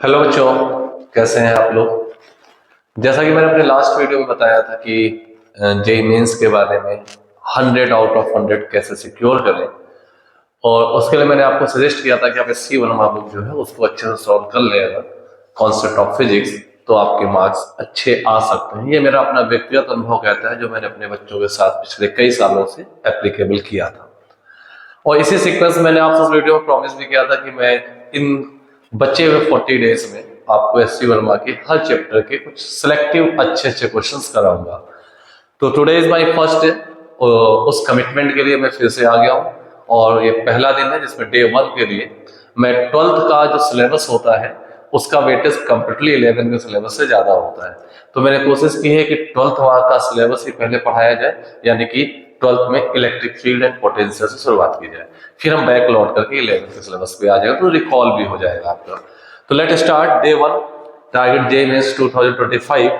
Hello बच्चों, कैसे हैं आप लोग। जैसा कि मैंने अपने लास्ट वीडियो में बताया था कि जेईई मेंस के बारे में 100 आउट ऑफ 100 कैसे सिक्योर करें, और उसके लिए मैंने आपको सजेस्ट किया था कि आप एससी वर्मा बुक जो है उसको अच्छे से सॉल्व कर ले अगर कॉन्सेप्ट ऑफ फिजिक्स, तो आपके मार्क्स अच्छे आ सकते हैं। ये मेरा अपना व्यक्तिगत अनुभव कहता है, जो मैंने अपने बच्चों के साथ पिछले कई सालों से एप्लीकेबल किया था। और इसी सीक्वेंस में मैंने आपसे उस वीडियो में प्रॉमिस भी किया था कि मैं इन बचे हुए 40 डेज में आपको एससी वर्मा के हर चैप्टर के कुछ सिलेक्टिव अच्छे अच्छे क्वेश्चंस कराऊंगा। तो today is my first day, उस कमिटमेंट के लिए मैं फिर से आ गया हूँ। और ये पहला दिन है जिसमें डे 1 के लिए मैं 12th का जो सिलेबस होता है उसका वेटेज कंप्लीटली 11 के सिलेबस से ज्यादा होता है। तो मैंने कोशिश की है कि 12th का सिलेबस ही पहले पढ़ाया जाए, यानी कि 12th में इलेक्ट्रिक फील्ड एंड पोटेंशियल से शुरुआत की जाए, फिर हम बैक लौट करके 11 के सिलेबस पे आ जाएगा, तो रिकॉल भी हो जाएगा आपका। तो let start day 1 target JEE Mains 2025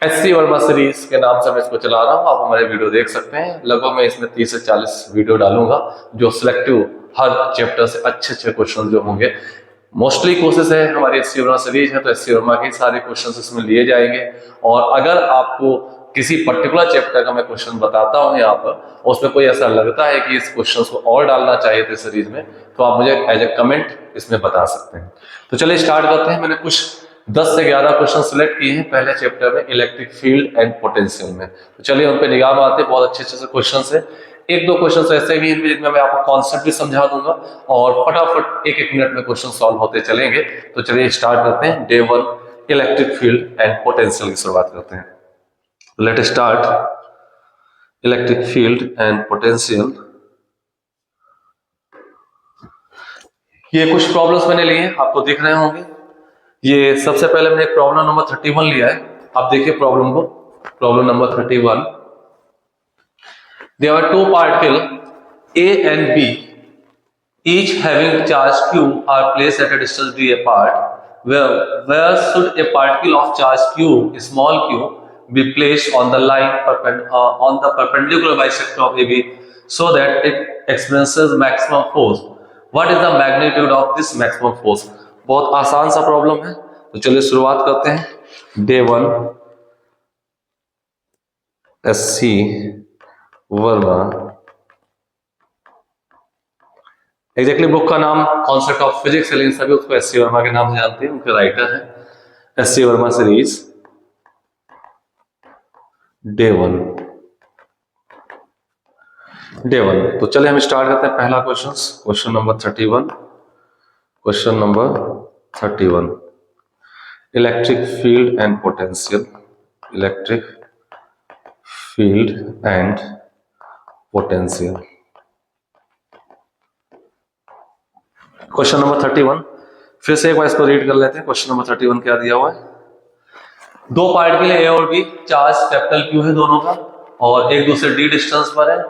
SC Verma series के नाम से मैं इसको चला रहा हूँ। आप हमारे वीडियो देख सकते हैं, लगभग मैं इसमें 30 से 40 वीडियो डालूंगा जो सिलेक्टिव हर चैप्टर से अच्छे अच्छे क्वेश्चन जो होंगे। मोस्टली कोशिश है, हमारी एससी वर्मा सीरीज है तो एससी वर्मा के सारे क्वेश्चन इसमें लिए जाएंगे। और अगर आपको किसी पर्टिकुलर चैप्टर का मैं क्वेश्चन बताता हूँ यहाँ पर, उसमें कोई ऐसा लगता है कि इस क्वेश्चन को और डालना चाहिए थे सीरीज में, तो आप मुझे एज ए कमेंट इसमें बता सकते हैं। तो चलिए स्टार्ट करते हैं। मैंने कुछ 10 से 11 क्वेश्चन सिलेक्ट किए हैं पहले चैप्टर में इलेक्ट्रिक फील्ड एंड पोटेंशियल में। तो चलिए उन पे निगाह मारते हैं। बहुत अच्छे अच्छे से क्वेश्चन है, एक दो क्वेश्चन ऐसे भी हैं जिनमें मैं आपको कॉन्सेप्ट भी समझा दूंगा और फटाफट एक एक मिनट में क्वेश्चन सॉल्व होते चलेंगे। तो चलिए स्टार्ट करते हैं। Day 1 electric field and potential की शुरुआत करते हैं। Let start electric field and potential. ये कुछ प्रॉब्लम्स मैंने लिए, आपको दिख रहे होंगे। ये सबसे पहले मैंने प्रॉब्लम नंबर 31 लिया है। आप देखिए प्रॉब्लम को, problem number 31। There are two particle A and B each having charge q are placed at a distance d apart. Where should a particle of charge q, small q, be placed on the line on the perpendicular bisector of AB so that it experiences maximum force? What is the magnitude of this maximum force? बहुत आसान सा problem है, तो चलिए शुरुआत करते हैं। Day 1 SC Verma. Exactly book का नाम कॉन्सेप्ट ऑफ फिजिक्स है, लेकिन सभी उसको एससी वर्मा के नाम से जानते हैं, उनके राइटर हैं। SC Verma series day 1। तो चलिए हम स्टार्ट करते हैं पहला question, question number 31। Question number 31 electric field and potential. Electric field and potential. Question number 31 फिर से एक बार इसको रीड कर लेते हैं। क्वेश्चन नंबर 31 क्या दिया हुआ है। दो पार्टिकल ए और बी, चार्ज कैपिटल क्यू है दोनों का, और एक दूसरे डी डिस्टेंस पर है।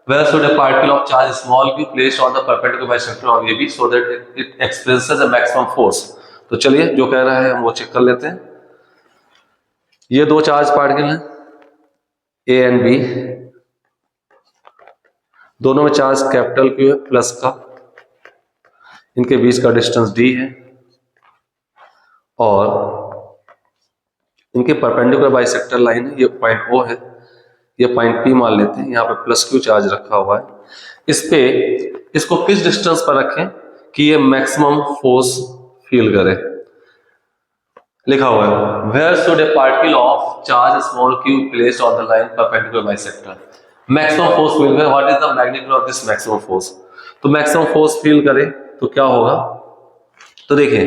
Where should a particle of charge small q placed on the perpendicular bisector of AB so that it experiences a maximum force? तो चलिए जो कह रहा है हम वो चेक कर लेते हैं। ये दो चार्ज पार्टिकल हैं ए एंड बी, दोनों में चार्ज कैपिटल क्यू है प्लस का, इनके बीच का डिस्टेंस डी है और इनके परपेंडिकुलर बाइसेक्टर लाइन है। ये पॉइंट ओ है, ये पॉइंट पी मान लेते हैं। यहाँ पे प्लस क्यू चार्ज रखा हुआ है। इस पे इसको किस डिस्टेंस पर रखें कि ये मैक्सिमम फोर्स फील करे। लिखा हुआ है where should a particle of charge small q placed on the line perpendicular bisector maximum force feel करे। What is the magnitude of this maximum force? तो मैक्सिमम फोर्स फील करे तो क्या होगा। तो देखिए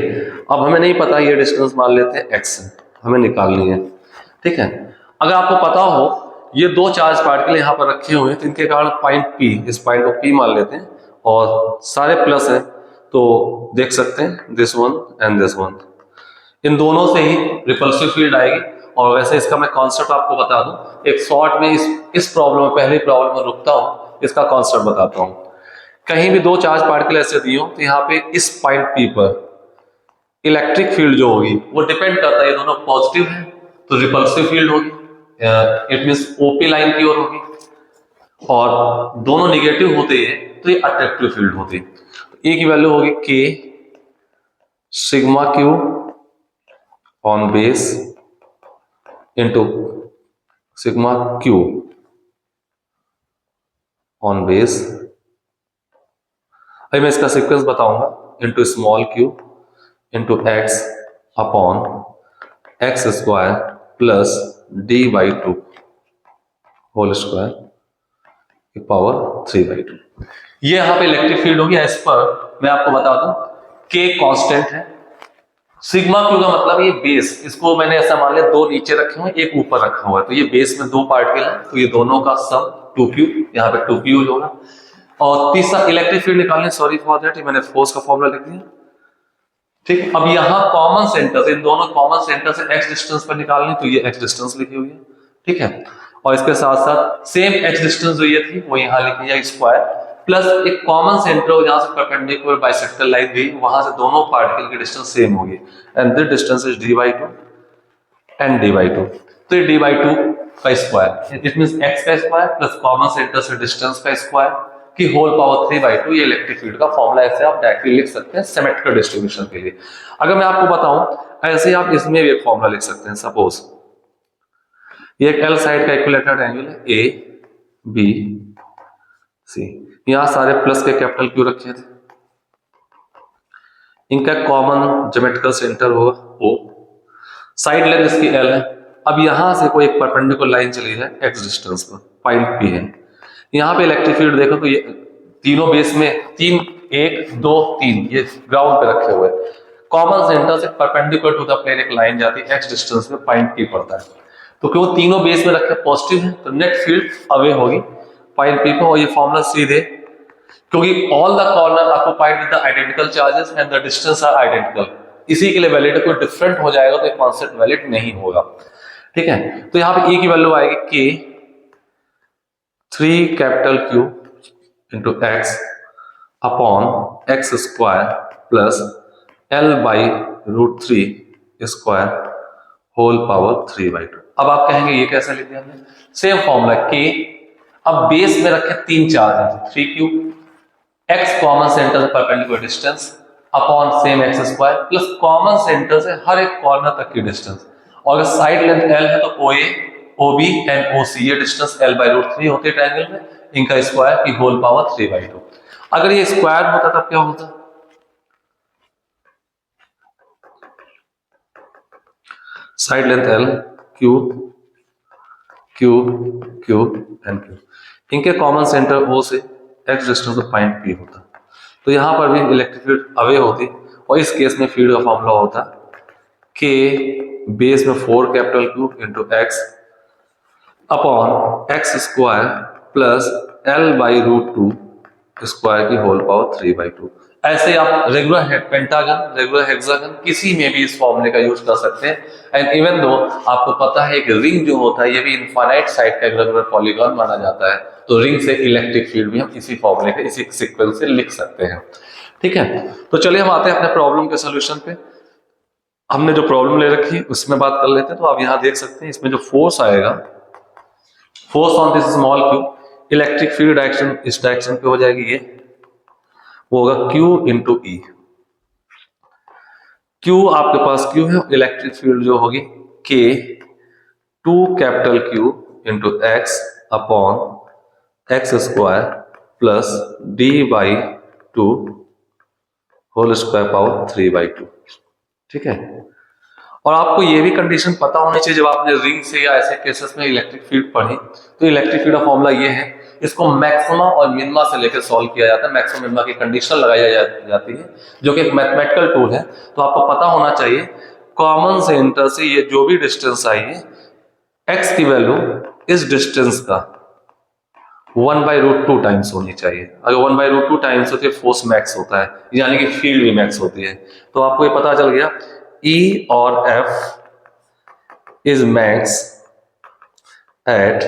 अब हमें नहीं पता, ये डिस्टेंस मान लेते हैं x है, हमें निकालनी है, ठीक है। अगर आपको पता हो ये दो चार्ज पार्टिकल यहाँ पर रखे हुए हैं, तो इनके कारण पॉइंट P, इस पॉइंट को P मान लेते हैं और सारे प्लस हैं, तो देख सकते हैं this one and this one, इन दोनों से ही रिपल्सिव फील्ड आएगी। और वैसे इसका मैं कॉन्सेप्ट आपको बता दूं, एक शॉर्ट में इस प्रॉब्लम में, पहली प्रॉब्लम में रुकता हूं, इसका कॉन्सेप्ट बताता हूं। कहीं भी दो चार्ज पार्टिकल ऐसे दिए हो तो यहाँ पे इस पॉइंट P पर इलेक्ट्रिक फील्ड जो होगी वो डिपेंड करता है, ये दोनों पॉजिटिव है तो रिपल्सिव फील्ड होगी, इट मींस ओपी लाइन की ओर होगी, और दोनों निगेटिव होते हैं तो ये अट्रैक्टिव फील्ड होती है। तो ए की वैल्यू होगी K sigma q on base into sigma q on base, अभी मैं इसका सीक्वेंस बताऊंगा, into small q into x upon x square plus d by two whole square की पावर 3/2। ये यहां पे इलेक्ट्रिक फील्ड होगी। एज पर मैं आपको बता दूं के कांस्टेंट है, सिग्मा क्यू का मतलब ये बेस, इसको मैंने ऐसा मान लिया दो नीचे रखे हुए एक ऊपर रखा हुआ है, तो ये बेस में दो पार्टिकल है, तो ये दोनों का सम 2q, यहाँ पे 2q होगा। और तीसरा इलेक्ट्रिक फील्ड निकालने, सॉरी फॉर दैट, मैंने फोर्स का फॉर्मूला लिख दिया। ठीक, अब यहाँ कॉमन सेंटर, इन दोनों कॉमन सेंटर से x डिस्टेंस पर निकालनी, तो ये x डिस्टेंस लिखी हुई है। ठीक है, और इसके साथ साथ सेम x डिस्टेंस जो ये थी वो यहाँ लिखी है स्क्वायर, प्लस एक कॉमन सेंटर हो जहां से परपेंडिकुलर बाइसेक्टर लाइन गई, वहां से दोनों पार्टिकल की डिस्टेंस सेम होगी, and this distance is d/2 and d/2। तो ये d/2 का स्क्वायर, इट मींस x का स्क्वायर प्लस कॉमन सेंटर से डिस्टेंस का स्क्वायर की होल पावर 3/2। ये इलेक्ट्रिक फील्ड का फॉर्मूला ऐसे आप डायरेक्टली लिख सकते हैं सिमेट्रिकल डिस्ट्रीब्यूशन के लिए। अगर मैं आपको बताऊं ऐसे आप इसमें भी एक फॉर्मूला लिख सकते हैं। सपोज ये एक एल साइड का इक्विलेटरल एंगल है ए बी सी, यहां सारे प्लस के कैपिटल क्यू रखे थे, इनका कॉमन ज्योमेट्रिकल सेंटर होगा ओ, साइड लेंथ इसकी एल है। अब यहां से कोई एक परपेंडिकुलर लाइन चली जाए एक्स डिस्टेंस पर, पॉइंट पी है। यहाँ पे इलेक्ट्रिक फील्ड देखो तो ये तीनों बेस में तीन, 1 2 3 ये ग्राउंड पे रखे हुए, कॉमन सेंटर से परपेंडिकुलर टू द प्लेन एक लाइन जाती है एक्स डिस्टेंस में, पॉइंट पी पड़ता है। तो क्यों तीनों बेस में रखे पॉजिटिव है, तो नेट फील्ड अवे होगी पॉइंट पी पर। और ये फॉर्मूला सीधे, क्योंकि all the corner occupied with the identical charges and the distance are identical, इसी के लिए वैलिड, कोई डिफरेंट हो जाएगा तो ये कॉन्सेप्ट वैलिड नहीं होगा। ठीक है, तो यहाँ पे ए की वैल्यू आएगी के 3 capital Q into x upon x square plus L/√3 square whole power 3/2। अब आप कहेंगे ये कैसे लिख दिया हमने, सेम फॉर्मूला के, अब बेस में रखे तीन चार्ज है 3q, x कॉमन सेंटर से perpendicular distance upon same x square plus common centre से हर एक कॉर्नर तक की डिस्टेंस, और अगर साइड लेंथ l है तो OA OB एंड OC, ये डिस्टेंस L/√3 होती है ट्रायंगल में, इनका स्क्वायर की होल पावर 3/2। अगर ये स्क्वायर होता तब क्या होता, side length L Q Q Q and Q, इनके कॉमन सेंटर O से x डिस्टेंस पर पॉइंट P होता, तो यहां पर भी इलेक्ट्रिक फील्ड अवे होती, और इस केस में फील्ड का फॉर्मूला होता K बेस में 4 capital Q into x upon x square plus L/√2 square की होल पावर 3/2। ऐसे आप रेगुलर पेंटागन, रेगुलर हेक्सागन किसी में भी इस फॉर्मूले का यूज कर सकते हैं। एंड इवन दो आपको पता है कि रिंग जो होता है ये भी इनफाइनाइट साइड का रेगुलर पॉलीगॉन माना जाता है, तो रिंग से इलेक्ट्रिक फील्ड भी हम इसी फॉर्मूले के इसी सीक्वेंस से लिख सकते हैं। ठीक है, तो चलिए हम आते हैं अपने प्रॉब्लम के सोल्यूशन पे। हमने जो प्रॉब्लम ले रखी है उसमें बात कर लेते हैं। तो आप यहाँ देख सकते हैं इसमें जो फोर्स आएगा, force on this small Q, electric field direction इस डायरेक्शन पे हो जाएगी, ये वो होगा Q इंटू ई। Q आपके पास Q है, इलेक्ट्रिक फील्ड जो होगी K 2 capital Q into x upon x square plus D/2 whole square power 3/2। ठीक है, और आपको ये भी कंडीशन पता होनी चाहिए, जब आपने रिंग से या ऐसे केसेस में इलेक्ट्रिक फील्ड पढ़ी, तो इलेक्ट्रिक फील्ड का फॉर्मूला ये है, इसको मैक्सिमा और मिनिमा से लेकर सॉल्व किया जाता है, मैक्सिमम मिनिमा की कंडीशन लगाई जाती है, जो कि एक मैथमेटिकल टूल है। तो आपको पता होना चाहिए कॉमन सेंटर से ये जो भी डिस्टेंस आई है, एक्स की वैल्यू इस डिस्टेंस का 1/√2 टाइम्स होनी चाहिए। अगर 1/√2 टाइम्स होती है फोर्स मैक्स होता है, यानी कि फील्ड भी मैक्स होती है। तो आपको ये पता चल गया E और F is max at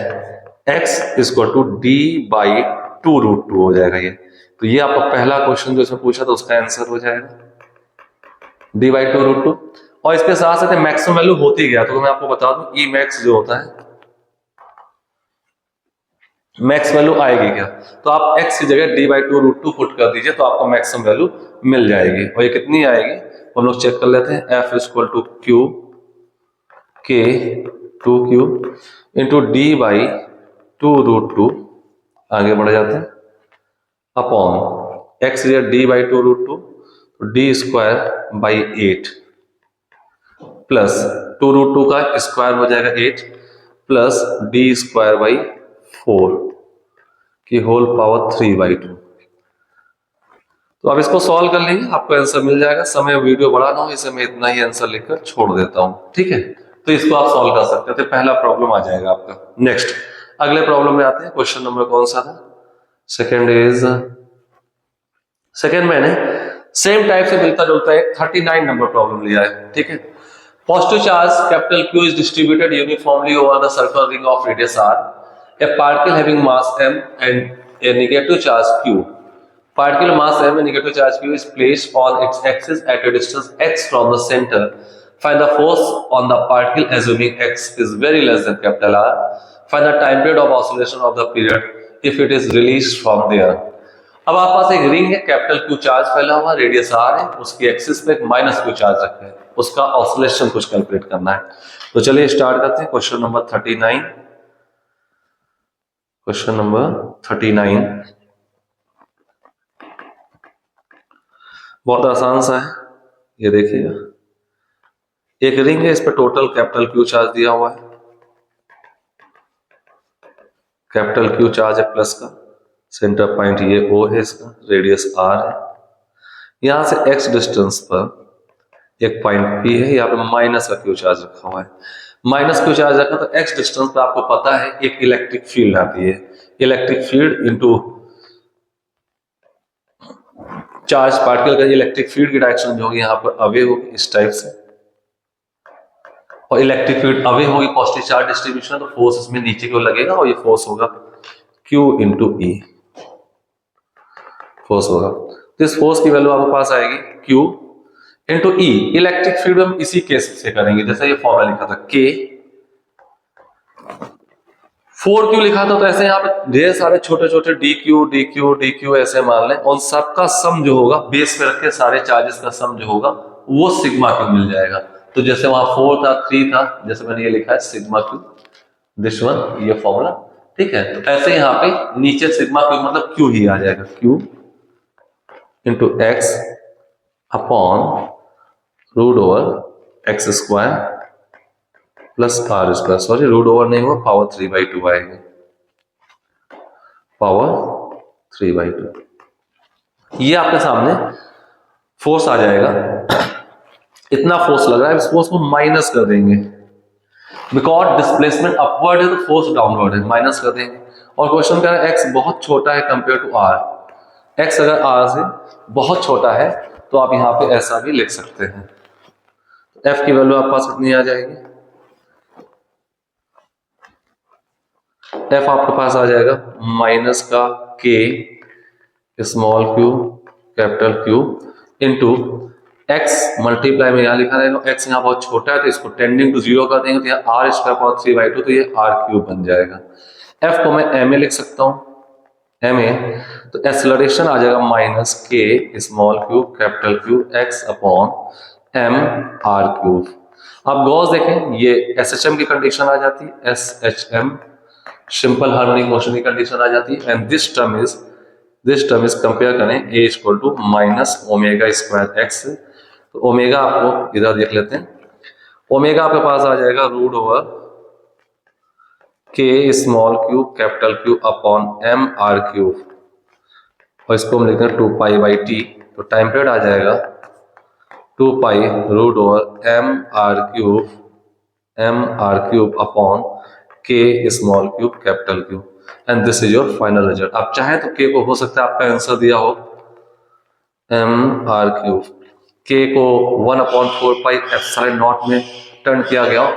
x equal to D/2√2 हो जाएगा ये। तो ये आपका पहला क्वेश्चन जो इसमें पूछा था उसका आंसर हो जाएगा D/2√2। और इसके साथ साथ मैक्सिमम वैल्यू होती गया, तो मैं आपको बता दूं E max जो होता है मैक्स वैल्यू आएगी क्या? तो आप x की जगह d/2√2 पुट कर दीजिए तो आपको मैक्सिमम वैल्यू मिल जाएगी। और ये कितनी आएगी हम लोग चेक कर लेते हैं। F equal to Q K 2Q into d/2√2, आगे बढ़ जाते हैं, अपॉन x d/2√2 तो d²/8 प्लस 2√2 का स्क्वायर हो जाएगा 8 प्लस d²/4 की होल पावर 3/2। तो अब इसको सॉल्व कर लेंगे, आपको आंसर मिल जाएगा। समय वीडियो बड़ा ना हो इसे मैं इतना ही आंसर लिखकर छोड़ देता हूं, ठीक है। तो इसको आप सॉल्व कर सकते हो, तो पहला प्रॉब्लम आ जाएगा आपका। नेक्स्ट अगले प्रॉब्लम में आते हैं। क्वेश्चन नंबर कौन सा था? सेकेंड मैंने सेम टाइप से मिलता जुलता है 39 नंबर प्रॉब्लम लिया है, ठीक है। Positive charge capital Q is distributed uniformly over the circular ring of radius r. A particle having mass m and a negative charge q. Particle mass m and negative charge q is placed on its axis at a distance x from the center. Find the force on the particle assuming x is very less than capital R. Find the time period of oscillation of the period if it is released from there. अब आप पास एक ring है, capital Q charge फैला हुआ, radius are है, उसकी axis पे एक माइनस क्यू चार्ज रखा है, उसका ऑसिलेशन कुछ कैलकुलेट करना है। तो चलिए स्टार्ट करते हैं। Question number 39। क्वेश्चन नंबर 39 बहुत आसान सा है, ये देखिएगा। एक रिंग है, इस पर टोटल कैपिटल क्यू चार्ज दिया हुआ है, कैपिटल क्यू चार्ज है प्लस का, सेंटर पॉइंट ये O है, इसका रेडियस R है। यहां से x डिस्टेंस पर एक पॉइंट P है, यहाँ पे माइनस का क्यू चार्ज रखा हुआ है। माइनस क्यू चार्ज रखा तो x डिस्टेंस पर आपको पता है एक इलेक्ट्रिक फील्ड आती है, electric field into charge particle का इलेक्ट्रिक फील्ड की डायरेक्शन जो होगी यहाँ पर अवे होगी इस टाइप से, और इलेक्ट्रिक फील्ड अवे होगी पॉजिटिव चार्ज डिस्ट्रीब्यूशन, तो फोर्स इसमें नीचे की ओर लगेगा और ये फोर्स होगा Q इंटू E, फोर्स होगा। तो इस फोर्स की वैल्यू आपके पास आएगी Q into E। Electric field हम इसी केस से करेंगे, जैसे ये फॉर्मूला लिखा था K 4Q लिखा था, तो ऐसे यहाँ पे ढेर सारे छोटे छोटे DQ ऐसे मान लें, और सबका सम जो होगा बेस पे रख के सारे चार्जेस का सम जो होगा वो सिग्मा Q मिल जाएगा। तो जैसे वहां 4 था 3 था, जैसे मैंने ये लिखा है सिग्मा Q, दिस वन, ये फॉर्मूला, ठीक है। तो ऐसे यहाँ पे नीचे सिग्मा Q मतलब Q ही आ जाएगा, Q into x upon root over x square plus R square, sorry root over नहीं हुआ, पावर 3/2 आएगी, पावर 3/2। ये आपके सामने फोर्स आ जाएगा। इतना फोर्स लग रहा है, इस फोर्स को माइनस कर देंगे, बिकॉज डिस्प्लेसमेंट अपवर्ड है तो फोर्स डाउनवर्ड है, माइनस कर देंगे। और क्वेश्चन कह रहा है एक्स बहुत छोटा है कंपेयर टू आर, एक्स अगर आर से बहुत छोटा है तो आप यहाँ पे ऐसा भी लिख सकते हैं। एफ की वैल्यू आपके पास कितनी आ जाएगी? एफ आपके पास आ जाएगा माइनस का के small q capital Q into x multiply में यहाँ लिखा रहेगा, एक्स यहाँ बहुत छोटा है तो इसको टेंडिंग टू 0 कर देंगे, तो यहाँ आर स्क्वायर पावर 3/2, तो ये आर क्यूब बन जाएगा। एफ को मैं एम ए लिख सकता हूँ, एम ए, तो एक्सेलरेशन आ जाएगा minus K small q capital Q x upon M R cube. आप गॉस देखें, ये SHM की कंडीशन आ जाती है, SHM सिंपल हार्मोनिक मोशन की कंडीशन आ जाती है, and this term is compare करें A equal to minus omega square x, तो ओमेगा आपको इधर देख लेते हैं, ओमेगा आपके पास आ जाएगा root over K small cube capital Q upon M R cube, और इसको हम लिखते हैं 2π/t, तो टाइम पीरियड आ जाएगा 2π root over M R cube upon K small cube capital cube, and this is your final result. आप चाहे तो के को हो सकता है आपका आंसर दिया हो एम आर क्यूब, के को 1/4πε0 में टर्न किया गया हो,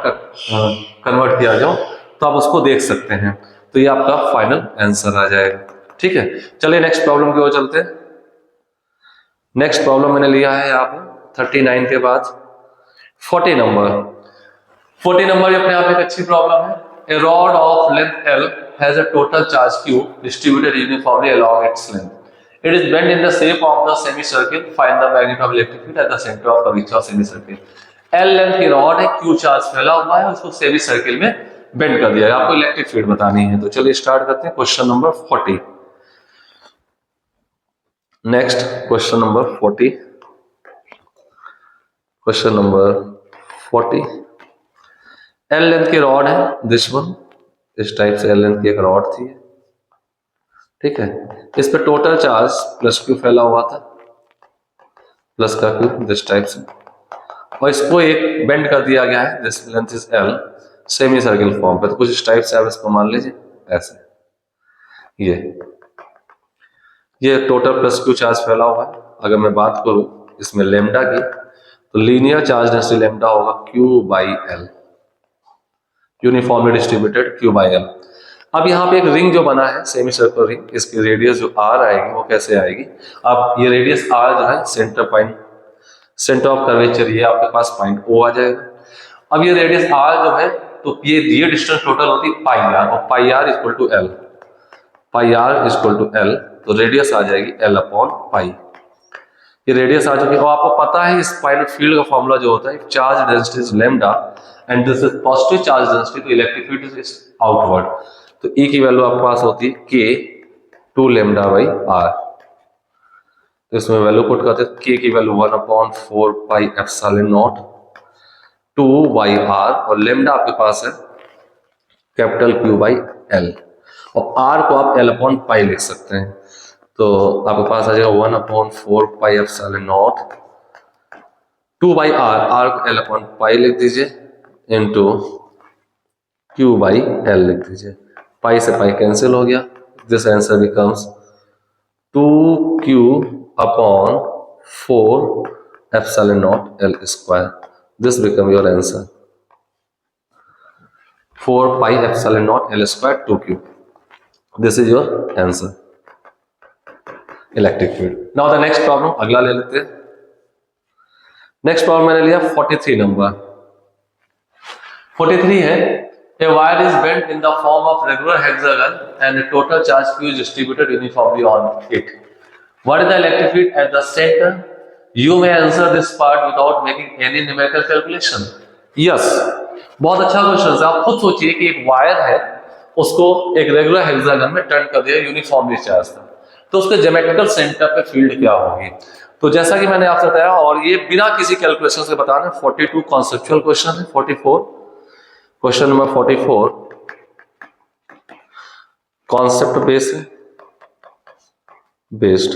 कन्वर्ट किया गया हो, तो आप उसको देख सकते हैं, तो ये आपका फाइनल आंसर आ जाएगा, ठीक है। चलिए नेक्स्ट प्रॉब्लम की ओर चलते हैं। नेक्स्ट प्रॉब्लम मैंने लिया है यहाँ पे 39 के बाद 40 नंबर। 40 नंबर अपने आप एक अच्छी प्रॉब्लम है। A rod of length L has a total charge q distributed uniformly along its length. It is bent in the shape of the semicircle. Find the magnitude of electric field at the center of curvature of semicircle. L length की rod है, Q charge फैला हुआ है, उसको semi circle में bend कर दिया है। आपको इलेक्ट्रिक फील्ड बतानी है, तो चलिए स्टार्ट करते हैं। Question number 40। Next question number 40। Question number 40। L length की रॉड है, दिस वन, इस टाइप से एल लेंथ की एक रॉड थी, ठीक है। इस पे टोटल चार्ज प्लस क्यू फैला हुआ था, प्लस का क्यू, दिस टाइप से, और इसको एक बेंड कर दिया गया है, this length is L, semi circle form पे। तो कुछ इस टाइप से आप इसको मान लीजिए ऐसे, ये टोटल प्लस क्यू चार्ज फैला हुआ है। अगर मैं बात करूं इसमें लेमडा की, तो लीनियर चार्ज डेंसिटी लेमडा होगा Q by L, uniformly distributed Q by L. अब यहाँ पे एक रिंग जो बना है, सेमी सर्कुलर रिंग, इसकी रेडियस जो आर आएगी वो कैसे आएगी? अब ये रेडियस आर जो है centre point, centre of curvature, ये आपके पास पॉइंट ओ आ जाएगा। अब ये रेडियस आर जो है, तो ये डिस्टेंस टोटल होती है पाई आर, और pi R equal to L, pi R equal to L, तो रेडियस आ जाएगी एल अपॉन पाई। ये रेडियस आ चुकी है। और आपको पता है इस पायलट फील्ड का फॉर्मूला जो होता है, charge density is lambda and this is positive charge density, तो इलेक्ट्रिक फील्ड इज आउटवर्ड। तो E की वैल्यू आपके पास होती है K 2 लैम्डा बाई आर। तो इसमें वैल्यू पुट करते हैं, K की value 1/4 pi epsilon naught 2 by R, और लैम्डा आपके पास है कैपिटल Q बाई L, और R को आप L अपॉन पाई लिख सकते हैं। तो आपके पास आ जाएगा 1/4 pi epsilon naught 2 by R, R को L अपॉन पाई लिख दीजिए, इंटू Q बाई L लिख दीजिए। पाई से पाई कैंसिल हो गया, this answer becomes 2Q upon 4 epsilon not L square. This become your answer, 4 pi epsilon not L square 2Q। This is your answer, electric field. Now the next problem, अगला ले लेते हैं। Next problem मैंने लिया 43 number. 43 है, a wire is bent in the form of regular hexagon and a total charge Q is distributed uniformly on it. What is the electric field at the center? You may answer this part without making any numerical calculation. Yes, बहुत अच्छा question है। आप खुद सोचिए कि एक wire है, उसको एक रेगुलर हेक्सागन में टर्न कर दिया, यूनिफॉर्मली चार्ज था, तो उसके ज्योमेट्रिकल सेंटर पे फील्ड क्या होगी? तो जैसा कि मैंने आपसे बताया, और ये बिना किसी कैलकुलेशन से बताना, 42 कॉन्सेप्चुअल क्वेश्चन है। 44 क्वेश्चन नंबर 44 कॉन्सेप्ट बेस्ड है, बेस्ड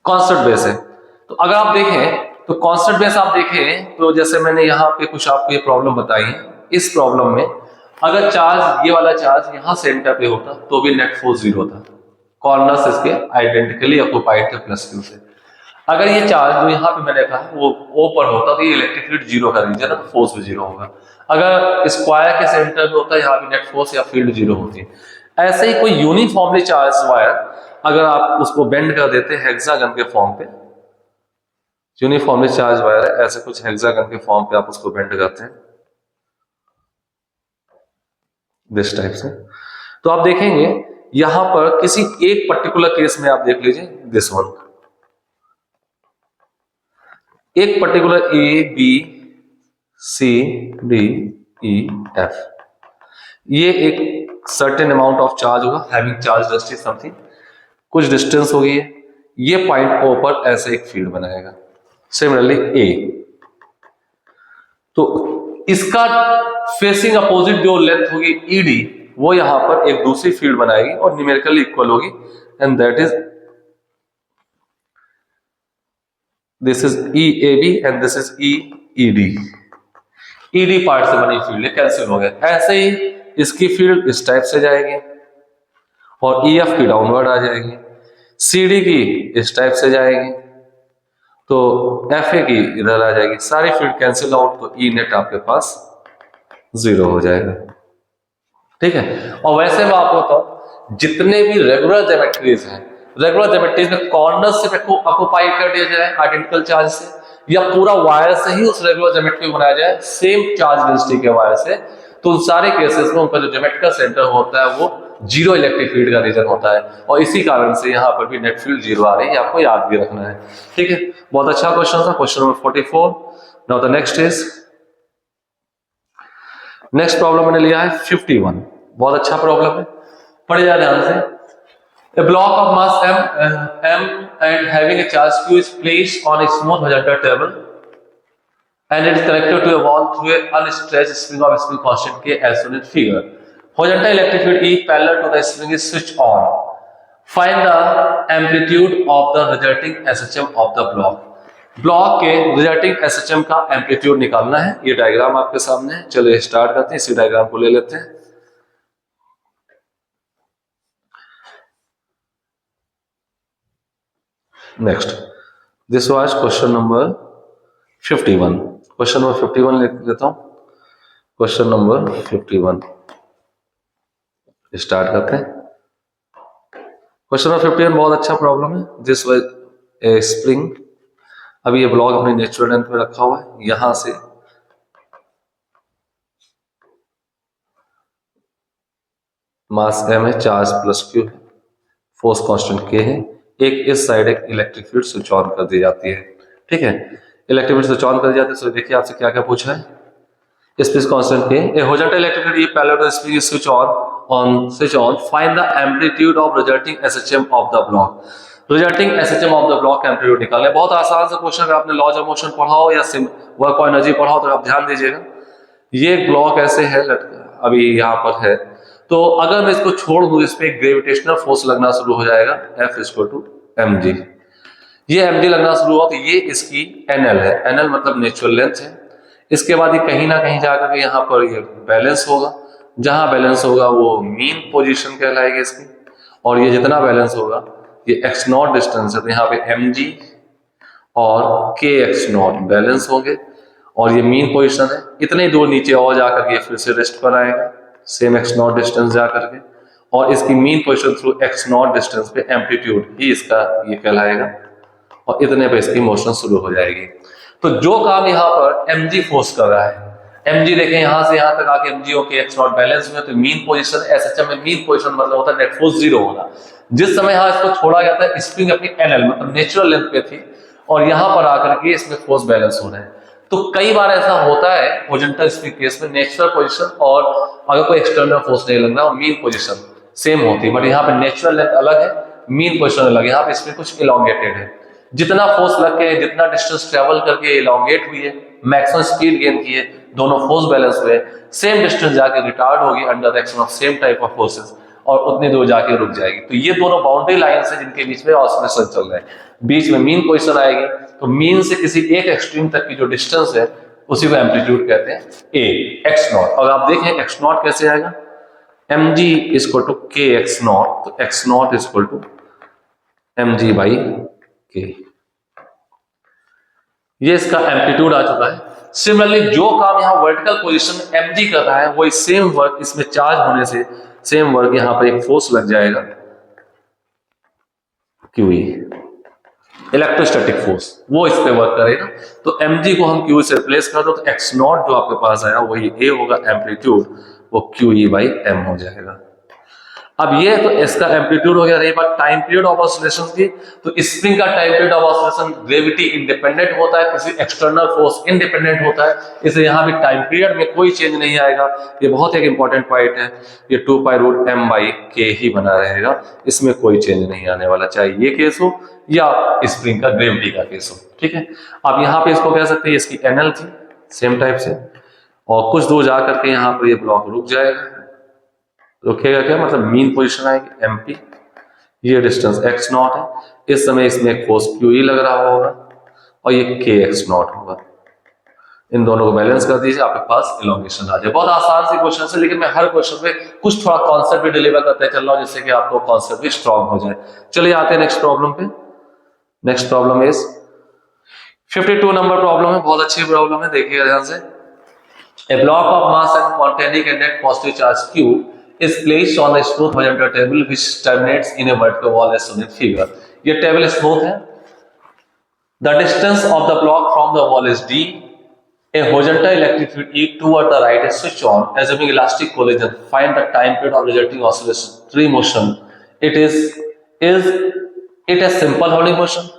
कॉन्सेप्ट बेस है। तो अगर आप देखें तो कॉन्सेप्ट बेस आप देखें तो जैसे मैंने यहाँ पे कुछ आपको ये प्रॉब्लम बताई है, इस प्रॉब्लम में अगर चार्ज, ये वाला चार्ज यहाँ सेंटर पे होता तो भी नेट फोर्स 0 था, कॉर्नर्स इसके आइडेंटिकली ऑक्युपाइड थे प्लस क्यू से। अगर ये चार्ज जो यहाँ पे मैंने कहा वो O पर होता तो ये इलेक्ट्रिक फील्ड 0 का रीजन है, फोर्स भी 0 होगा। अगर स्क्वायर के सेंटर पे होता है, यहाँ पे नेट फोर्स या फील्ड 0 होती है। ऐसे ही कोई यूनिफॉर्मली चार्ज वायर अगर आप उसको बेंड कर देते हैं हेक्सागन के फॉर्म पे, यूनिफॉर्मली चार्ज वायर है, ऐसे कुछ हेक्सागन के फॉर्म पे आप उसको बेंड करते हैं दिस टाइप से, तो आप देखेंगे यहां पर किसी एक पर्टिकुलर केस में आप देख लीजिए, दिस वन, एक particular A B C D E F, ये एक सर्टेन अमाउंट ऑफ चार्ज होगा, हैविंग चार्ज डेंसिटी समथिंग, कुछ डिस्टेंस होगी, ये पॉइंट O पर ऐसे एक फील्ड बनाएगा। सिमिलरली A, तो इसका फेसिंग अपोजिट जो लेंथ होगी ED, वो यहां पर एक दूसरी फील्ड बनाएगी और न्यूमेरिकली इक्वल होगी, and that is this is EAB and this is EED। ED part से बनी फील्ड है, कैंसिल हो गया। ऐसे ही इसकी फील्ड इस टाइप से जाएगी और EF की डाउनवर्ड आ जाएगी, CD की इस टाइप से जाएगी, तो FA की इधर आ जाएगी, सारी फील्ड कैंसिल आउट, तो E नेट आपके पास 0 हो जाएगा, ठीक है। और वैसे मैं आपको बताऊं, जितने भी रेगुलर ज्योमेट्रीज हैं, रेगुलर ज्योमेट्रीज में कॉर्नर से ऑक्युपाई कर दिया जाए आइडेंटिकल चार्ज से, या पूरा वायर से ही उस रेगुलर ज्योमेट्री को बनाया जाए सेम चार्ज डेंसिटी के वायर से, तो उन सारे केसेस में उनका जो ज्योमेट्रिकल सेंटर होता है वो जीरो इलेक्ट्रिक फील्ड का रीजन होता है, और इसी कारण से यहाँ पर भी नेट फील्ड जीरो आ रही है, आपको याद भी रखना है। ठीक है, बहुत अच्छा क्वेश्चन था, question number 44। Now the next is, next problem मैंने लिया है 51। बहुत अच्छा प्रॉब्लम है, पढ़े जा ध्यान से। A block of mass m and having a charge q is placed on a smooth horizontal table and it is connected to a wall through a unstretched spring of spring constant k as shown in figure. Horizontal electric field E parallel to the spring is switched on. Find the amplitude of the resulting SHM of the block. Block के resulting SHM का amplitude निकालना है। ये diagram आपके सामने है, चलिए start करते हैं, इसी डायग्राम को ले लेते हैं। Next, this was question number 51। Question number 51 लिख लेता हूं, क्वेश्चन नंबर 51 स्टार्ट करते हैं। क्वेश्चन नंबर 51 बहुत अच्छा प्रॉब्लम है। दिस वाज ए स्प्रिंग, अभी ये ब्लॉक अपनी नेचुरल लेंथ में रखा हुआ है, यहां से मास m है, चार्ज प्लस q है, फोर्स कांस्टेंट k है, एक इस साइड एक इलेक्ट्रिक फील्ड स्विच ऑन कर दी जाती है। ठीक है, इलेक्ट्रिक फील्ड स्विच ऑन कर दी जाती है। तो देखिए आपसे क्या क्या पूछा है, space constant k, a horizontal electric field E parallel to spring switch on, find the amplitude of resulting SHM of the block. Resulting SHM of the block का एम्पलीट्यूड निकालना है। बहुत आसान सा क्वेश्चन, अगर आपने लॉज ऑफ मोशन पढ़ा हो या वर्क ऑफ एनर्जी पढ़ा हो तो आप ध्यान दीजिएगा। ये ब्लॉक ऐसे है, अभी यहाँ पर है, तो अगर मैं इसको छोड़ दूं, इस पे ग्रेविटेशनल फोर्स लगना शुरू हो जाएगा, F = mg। ये mg लगना शुरू हुआ तो ये इसकी NL है, NL मतलब नेचुरल लेंथ है। इसके बाद ये कहीं ना कहीं जाकर के यहाँ पर ये बैलेंस होगा, जहां बैलेंस होगा वो मीन पोजीशन कहलाएगी इसकी, और ये जितना बैलेंस होगा ये x0 डिस्टेंस है, तो यहाँ पे mg और kx0 बैलेंस होंगे, और ये मीन पोजीशन है। इतने दूर नीचे और जाकर ये फिर से रेस्ट पर आएगा, सेम x0 डिस्टेंस जाकर के, और इसकी mean position through x0 distance पे एम्पलीट्यूड ही इसका ये कहलाएगा, और इतने पे इसकी मोशन शुरू हो जाएगी। तो जो काम यहाँ पर mg फोर्स कर रहा है, mg देखें यहां से यहां तक आके mg और kx0 बैलेंस में, तो मीन पोजीशन SHM में मीन पोजीशन मतलब होता है नेट फोर्स जीरो होना। जिस समय यहाँ इसको छोड़ा गया था, स्प्रिंग अपनी NL मतलब नेचुरल लेंथ पे थी, और यहां पर आकर के इसमें फोर्स बैलेंस हो रहे हैं। तो कई बार ऐसा होता है हॉरिजॉन्टल स्प्रिंग केस में, नेचुरल पोजीशन और अगर कोई एक्सटर्नल फोर्स नहीं लग रहा और मीन पोजीशन सेम होती है, बट यहाँ पे नेचुरल लेंथ अलग है, मीन पोजीशन अलग है। यहाँ पे इसमें कुछ इलॉन्गेटेड है, जितना फोर्स लग के जितना डिस्टेंस ट्रेवल करके इलॉन्गेट हुई है, मैक्सिमम स्पीड गेन की है, दोनों फोर्स बैलेंस हुए, सेम डिस्टेंस जाके रिटार्ड होगी under the action of same type of forces, और उतनी दूर जाके रुक जाएगी। तो ये दोनों बाउंड्री लाइन है जिनके बीच में ऑसिलेशन चल रहा है, बीच में मीन पोजीशन आएगी, तो मीन से किसी एक एक्सट्रीम तक की जो डिस्टेंस है उसी को एम्पलीट्यूड कहते हैं a x0। और आप देखें x0 कैसे आएगा, mg = kx0, तो x0 = mg/k, ये इसका एम्पलीट्यूड आ चुका है। सिमिलरली जो काम यहाँ वर्टिकल पोजीशन में mg कर रहा है, वही सेम वर्क इसमें चार्ज होने से सेम वर्क यहाँ पर एक फोर्स लग जाएगा QE, इलेक्ट्रोस्टैटिक फोर्स, वो इस पे वर्क करेगा। तो mg को हम QE से रिप्लेस कर दो, तो x0 जो आपके पास आया वही a होगा, एम्पलीट्यूड वो QE/m हो जाएगा। अब ये तो इसका एम्पलीट्यूड हो गया। रही बात टाइम पीरियड ऑफ ऑसिलेशन की, तो स्प्रिंग का time period of oscillation gravity independent होता है, किसी एक्सटर्नल फोर्स इंडिपेंडेंट होता है, इसलिए यहाँ भी टाइम पीरियड में कोई चेंज नहीं आएगा। ये बहुत एक इंपॉर्टेंट पॉइंट है, ये 2π√m/k ही बना रहेगा, इसमें कोई चेंज नहीं आने वाला, चाहे ये केस हो या स्प्रिंग का ग्रेविटी का केस हो। ठीक है, अब यहाँ पे इसको कह सकते हैं इसकी NL थी सेम टाइप से, और कुछ दूर जाकर के यहाँ पर ये ब्लॉक रुक जाएगा। रुकेगा क्या मतलब मीन पोजीशन आएगी mp, ये डिस्टेंस x0 है, इस समय इसमें एक फोर्स QE लग रहा होगा, और ये kx0 होगा। इन दोनों को बैलेंस कर दीजिए, आपके पास इलॉन्गेशन आ जाए। बहुत आसान सी क्वेश्चन है, लेकिन मैं हर क्वेश्चन पे कुछ थोड़ा कॉन्सेप्ट भी डिलीवर करते चल रहा हूँ, जिससे कि आपको कॉन्सेप्ट भी स्ट्रॉन्ग हो जाए। चलिए आते हैं नेक्स्ट प्रॉब्लम पे। Next problem is 52 number problem है, बहुत अच्छी प्रॉब्लम है, देखिएगा ध्यान से। A block of mass and containing a net positive charge Q is placed on the smooth horizontal table which terminates in a vertical wall as shown in figure. ये table smooth है। The distance of the block from the wall is d A horizontal electric field E toward the right is switched on, assuming elastic collision. Find the time period of resulting oscillation. Tree motion. Is it a simple harmonic motion?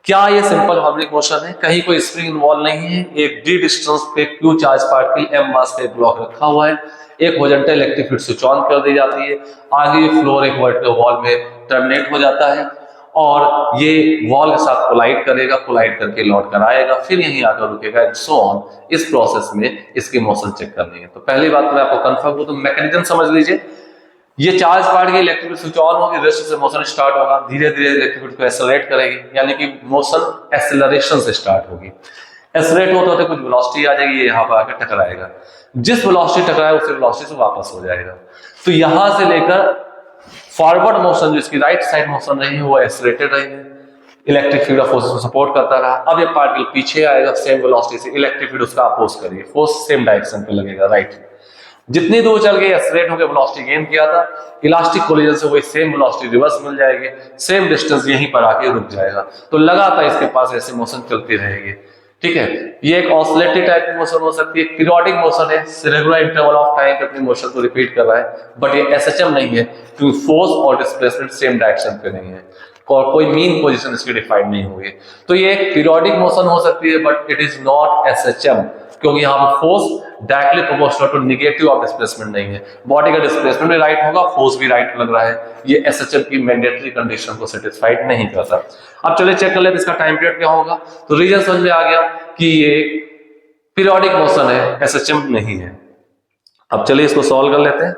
क्या ये simple harmonic motion है? कहीं कोई spring involve नहीं है, एक D distance पे Q charge particle M मास पे ब्लॉक रखा हुआ है, एक horizontal electric field switch on कर दी जाती है, आगे फ्लोर एक वर्टिकल वॉल में टर्मिनेट हो जाता है और ये वॉल के साथ कोलाइड करेगा, कोलाइड करके लौट कर आएगा, फिर यहीं आकर रुकेगा एंड सो ऑन। इस प्रोसेस में इसकी मोशन चेक करनी है। तो पहली बात तो मैं आपको कंफर्म हूं, तो मैकेनिज्म समझ लीजिए। ये charge particle electric field switch on होगी, रेस्ट से मोशन स्टार्ट होगा, धीरे धीरे इलेक्ट्रिक फील्ड को एक्सेलरेट करेगी, यानी कि मोशन एक्सेलरेशन से स्टार्ट होगी। एक्सेलरेट होते होते कुछ वेलोसिटी आ जाएगी, ये यहाँ पर आकर टकराएगा, जिस वेलोसिटी टकराए उसी वेलोसिटी से वापस हो जाएगा। तो यहां से लेकर फॉरवर्ड मोशन जो इसकी राइट साइड मोशन रही है वो एक्सेलरेटेड रही है, इलेक्ट्रिक फील्ड ऑफ फोर्स को सपोर्ट करता रहा। अब ये पार्टिकल पीछे आएगा सेम वेलोसिटी से, इलेक्ट्रिक फील्ड उसका अपोज करेगी, फोर्स सेम डायरेक्शन पे लगेगा, राइट। जितनी दूर चल गई एक्सेलरेट होकर वेलोसिटी गेन किया था, इलास्टिक कोलिजन से वही सेम वेलोसिटी रिवर्स मिल जाएगी, सेम डिस्टेंस यहीं पर आके रुक जाएगा। तो लगातार इसके पास ऐसे मोशन चलती रहेगी, ठीक है। ये एक ऑसिलेटरी टाइप की मोशन हो सकती है, पीरियोडिक मोशन है, रेगुलर इंटरवल ऑफ टाइम पे अपनी मोशन को रिपीट कर रहा है, बट ये एसएचएम नहीं है क्योंकि फोर्स और डिस्प्लेसमेंट सेम डायरेक्शन पे नहीं है और कोई मीन पोजीशन इसकी डिफाइंड नहीं हुई। तो ये एक पीरियोडिक मोशन हो सकती है but it is not SHM, क्योंकि यहाँ पर force directly proportional to negative of displacement नहीं है। बॉडी का डिस्प्लेसमेंट भी राइट होगा, फोर्स भी राइट लग रहा है, ये एसएचएम की मैंडेटरी कंडीशन को सेटिस्फाइड नहीं करता। अब चलिए चेक कर लेते इसका टाइम पीरियड क्या होगा। तो रीजन समझ में आ गया कि ये पीरियोडिक मोशन है, एसएचएम नहीं है। अब चलिए इसको सॉल्व कर लेते हैं।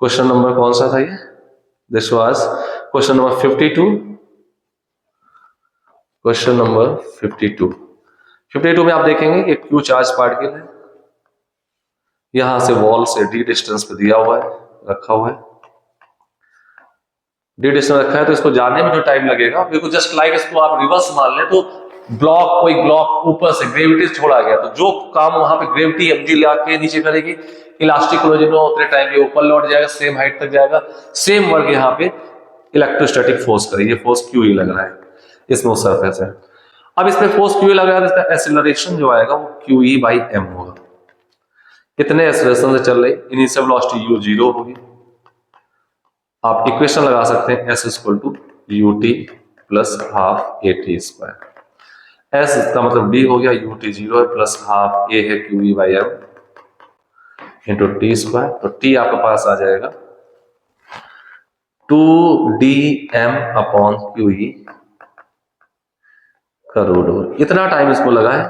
क्वेश्चन नंबर कौन सा था ये? This was question number 52। Question number 52 में आप देखेंगे कि क्यू चार्ज पार्टिकल है, यहां से वॉल से डी डिस्टेंस पे दिया हुआ है, रखा हुआ है, डी डिस्टेंस रखा है, तो इसको जाने में जो टाइम लगेगा, बिल्कुल जस्ट लाइक इसको आप रिवर्स मान लें तो कोई ब्लॉक ऊपर से ग्रेविटी छोड़ा गया, तो जो काम वहां पे ग्रेविटी एमजी लाके नीचे करेगी, इलास्टिक कोलिजन में उतने टाइम पे ऊपर लौट जाएगा, सेम हाइट तक जाएगा, सेम वर्क यहाँ पे इलेक्ट्रोस्टैटिक फोर्स करेगी, फोर्स क्यू ही लग रहा है इसमें उस सरफेस है। अब इसमें फोर्स क्यू लग रहा है, इसका एक्सेलरेशन जो आएगा वो क्यू ई बाई एम होगा। कितने एक्सेलरेशन से चल रही, इनिशियल वेलोसिटी यू 0 होगी। आप इक्वेशन लगा सकते हैं S equal to u t plus half a t square. S इसका मतलब डी हो गया, यू टी 0 है प्लस हाफ ए है q E by m into t square. तो टी आपके पास आ जाएगा 2dm अपॉन क्यू ई करोड़। इतना टाइम इसको लगा है,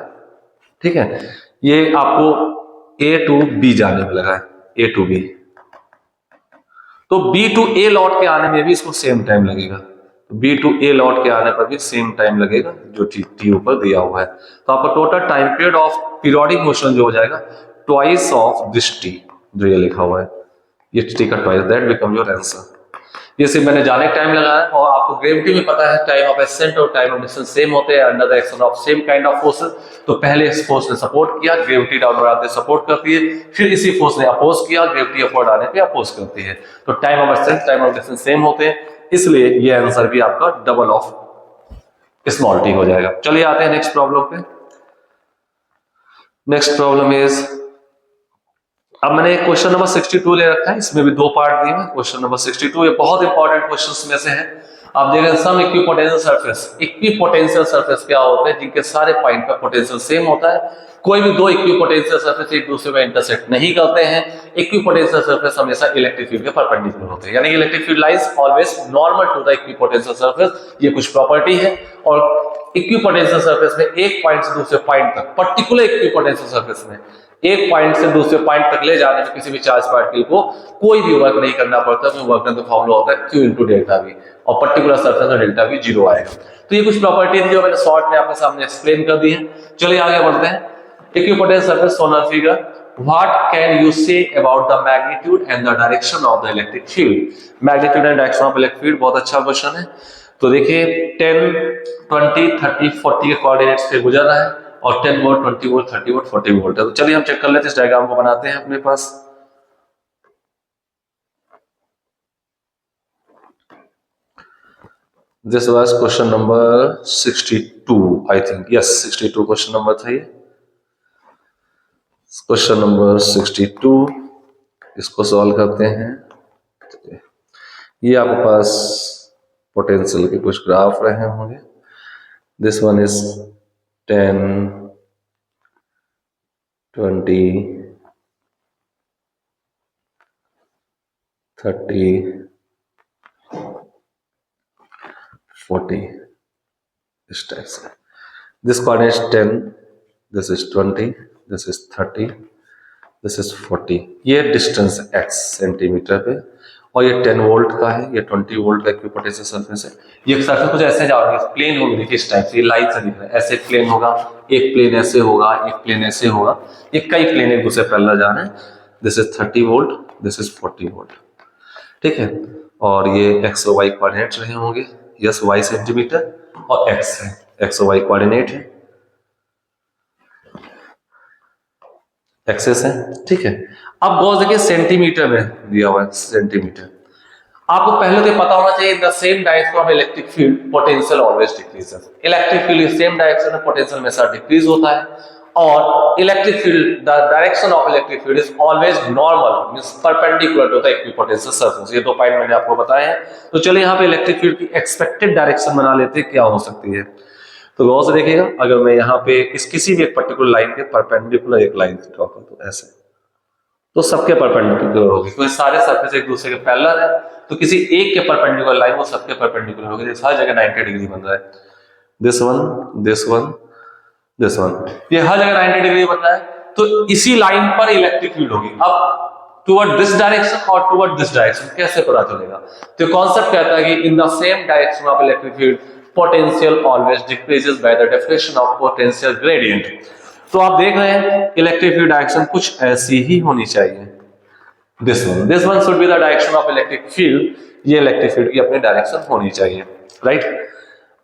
ठीक है। ये आपको A टू B जाने में लगा है, A टू B, तो B टू A लौट के आने में भी इसको सेम टाइम लगेगा, तो B टू A लौट के आने पर भी सेम टाइम लगेगा जो T ऊपर दिया हुआ है। तो आपका total time period of periodic motion जो हो जाएगा ट्वाइस ऑफ दिस T जो ये लिखा हुआ है, ये T का twice, that become your answer. ये सिर्फ मैंने जाने का टाइम लगाया और आपको ग्रेविटी में पता है टाइम ऑफ एसेंट और टाइम ऑफ डिस्टेंस सेम होते हैं under the action of same kind of forces. तो पहले इस फोर्स ने सपोर्ट किया, ग्रेविटी डाउनवर्ड आते सपोर्ट करती है, फिर इसी फोर्स ने अपोज किया, ग्रेविटी अपवर्ड आने पे अपोज करती है। तो time of accent time of distance same होते हैं, इसलिए ये आंसर भी आपका डबल ऑफ स्मॉल टी हो जाएगा। चलिए आते हैं नेक्स्ट प्रॉब्लम पे। नेक्स्ट प्रॉब्लम इज, अब मैंने क्वेश्चन नंबर 62 ले रखा है, इसमें भी दो पार्ट दिए हैं। क्वेश्चन नंबर 62 ये बहुत इंपॉर्टेंट क्वेश्चंस में से है। आप देख रहे हैं सम इक्विपोटेंशियल सरफेस। इक्विपोटेंशियल सरफेस क्या होते हैं? जिनके सारे पॉइंट का पोटेंशियल सेम होता है। कोई भी दो इक्विपोटेंशियल सरफेस एक दूसरे को इंटरसेक्ट नहीं करते हैं। इक्विपोटेंशियल सरफेस हमेशा इलेक्ट्रिक फील्ड के परपेंडिकुलर होते हैं, यानी electric field lies always normal to the equipotential surface. ये कुछ प्रॉपर्टी है। और इक्विपोटेंशियल सरफेस में एक पॉइंट से दूसरे पॉइंट तक, पर्टिकुलर इक्विपोटेंशियल सरफेस में एक पॉइंट से दूसरे पॉइंट तक ले जाने में किसी भी चार्ज पार्टिकल को कोई भी वर्क नहीं करना पड़ता, तो वर्क का फॉर्मूला होता है Q इंटू डेल्टा वी, और पर्टिकुलर सरफेस में डेल्टा वी 0 आएगा। तो ये कुछ प्रॉपर्टी थी जो मैंने शॉर्ट में आपके सामने एक्सप्लेन कर दी है। चलिए आगे बढ़ते हैं। Equipotential surface solar figure, what can you say about the magnitude and the direction of the electric field? Magnitude and direction of electric field बहुत अच्छा क्वेश्चन है। तो देखिए 10, 20, 30, 40 के कोऑर्डिनेट्स पे गुजर रहा है और 10 वोल्ट, 20 वोल्ट, 30 वोल्ट, 40 वोल्ट है। तो चलिए हम चेक कर लेते हैं, इस डायग्राम को बनाते हैं अपने पास। This was question number 62 I think, yes 62 question number था ये। क्वेश्चन नंबर 62, इसको सॉल्व करते हैं। ये आपके पास पोटेंशियल के कुछ ग्राफ रहे होंगे। दिस वन इज 10, 20, 30, 40, इस टाइप से। This coordinate is 10, this is 20, this is 30, this is 40। ये डिस्टेंस x सेंटीमीटर पे, और ये 10 वोल्ट का है, ये 20 वोल्ट का इक्विपोटेंशियल सरफेस है। ये सरफेस कुछ ऐसे जा रही है, प्लेन होगी, देखिए इस टाइप से, ये लाइन से दिख रहा है, ऐसे प्लेन होगा, एक प्लेन ऐसे होगा, एक प्लेन ऐसे होगा, ये कई प्लेन एक दूसरे पैरेलल जा रहे हैं। This is 30 volt, this is 40 volt, ठीक है। और ये एक्स और वाई कोऑर्डिनेट रहे होंगे, यस वाई सेंटीमीटर और एक्स है, एक्स और वाई कोऑर्डिनेट है, एक्सेस है, ठीक है। अब गौर देखिए सेंटीमीटर में दिया हुआ है, सेंटीमीटर। आपको पहले तो पता होना चाहिए the same direction of electric field potential always decreases. Electric field same direction में पोटेंशियल में सर डिक्रीज होता है, और electric field the direction of electric field is always normal means perpendicular to the equipotential surface. ये दो point मैंने आपको बताए हैं। तो चलिए यहाँ पे इलेक्ट्रिक फील्ड की एक्सपेक्टेड डायरेक्शन बना लेते हैं, क्या हो सकती है। तो गौर से देखिएगा, अगर मैं यहाँ पे इस किसी भी एक पर्टिकुलर लाइन के परपेंडिकुलर एक लाइन ड्रॉ कर दूं ऐसे, तो सबके परपेंडिकुलर होगी, क्योंकि सारे सरफेस एक दूसरे के पैरेलल है। तो किसी एक के परपेंडिकुलर लाइन वो सबके परपेंडिकुलर होगी, हर जगह 90 डिग्री बन रहा है। This one, this one, this one, ये हर जगह 90 डिग्री बन रहा है। तो इसी लाइन पर इलेक्ट्रिक फील्ड होगी। अब टुवर्ड दिस डायरेक्शन और टुवर्ड दिस डायरेक्शन कैसे पता चलेगा? तो कॉन्सेप्ट कहता है कि in the same direction of electric field potential always decreases by the definition of potential gradient. तो आप देख रहे हैं इलेक्ट्रिक फील्ड डायरेक्शन कुछ ऐसी ही होनी चाहिए। This one should be the direction of electric field, ये इलेक्ट्रिक फील्ड की अपनी डायरेक्शन होनी चाहिए, राइट।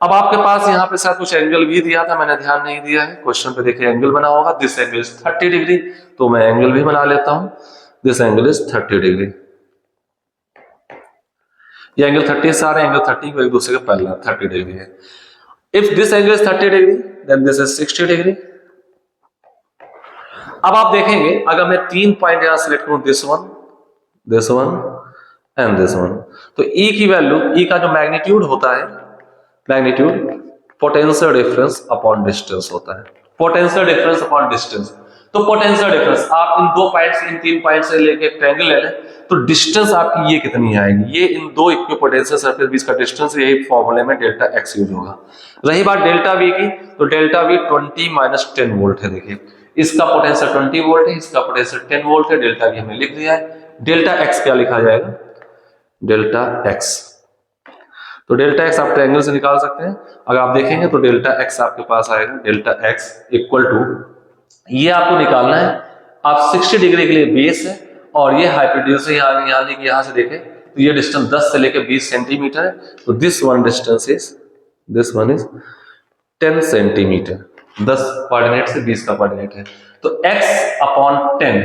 अब आपके पास यहाँ पे साथ कुछ एंगल भी दिया था, मैंने ध्यान नहीं दिया है। क्वेश्चन पे देखिए एंगल बना होगा, दिस एंगल इज 30 डिग्री, तो मैं एंगल भी बना लेता हूं, दिस एंगल इज 30 डिग्री। ये एंगल 30, सारे एंगल 30 को एक दूसरे के पैरेलल 30 डिग्री है। If this angle is 30 degree then this is 60 degree. अब आप देखेंगे अगर मैं 3 पॉइंट यहां सिलेक्ट करूं, this one and this one, तो E की वैल्यू, E का जो मैग्नीट्यूड होता है, magnitude potential difference upon distance होता है, पोटेंशियल डिफरेंस अपॉन डिस्टेंस। तो पोटेंशियल डिफरेंस आप इन 2 पॉइंट से, इन 3 पॉइंट से लेके ट्रायंगल ले लें, तो डिस्टेंस आपकी ये कितनी आएगी, ये इन दो इक्विपोटेंशियल सरफेस बीच का डिस्टेंस, यही फॉर्मूले में डेल्टा एक्स यूज होगा। रही बात डेल्टा वी की, तो डेल्टा वी 20 - 10 वोल्ट है। देखिए इसका पोटेंशियल 20 वोल्ट है, इसका पोटेंशियल 10 वोल्ट है, डेल्टा वी हमने लिख दिया है। डेल्टा एक्स क्या लिखा जाएगा, डेल्टा एक्स। तो डेल्टा एक्स आप ट्रायंगल से निकाल सकते हैं। अगर आप देखेंगे तो डेल्टा एक्स आपके पास आएगा, डेल्टा एक्स इक्वल टू, ये आपको निकालना है। आप 60 डिग्री के लिए बेस है और ये हाइपोटेन्यूज है, यहाँ से देखें तो ये डिस्टेंस 10 से लेकर 20 सेंटीमीटर है। तो this one distance is, this one is 10 centimetre, 10 coordinate से 20 का कोऑर्डिनेट है। तो x upon 10,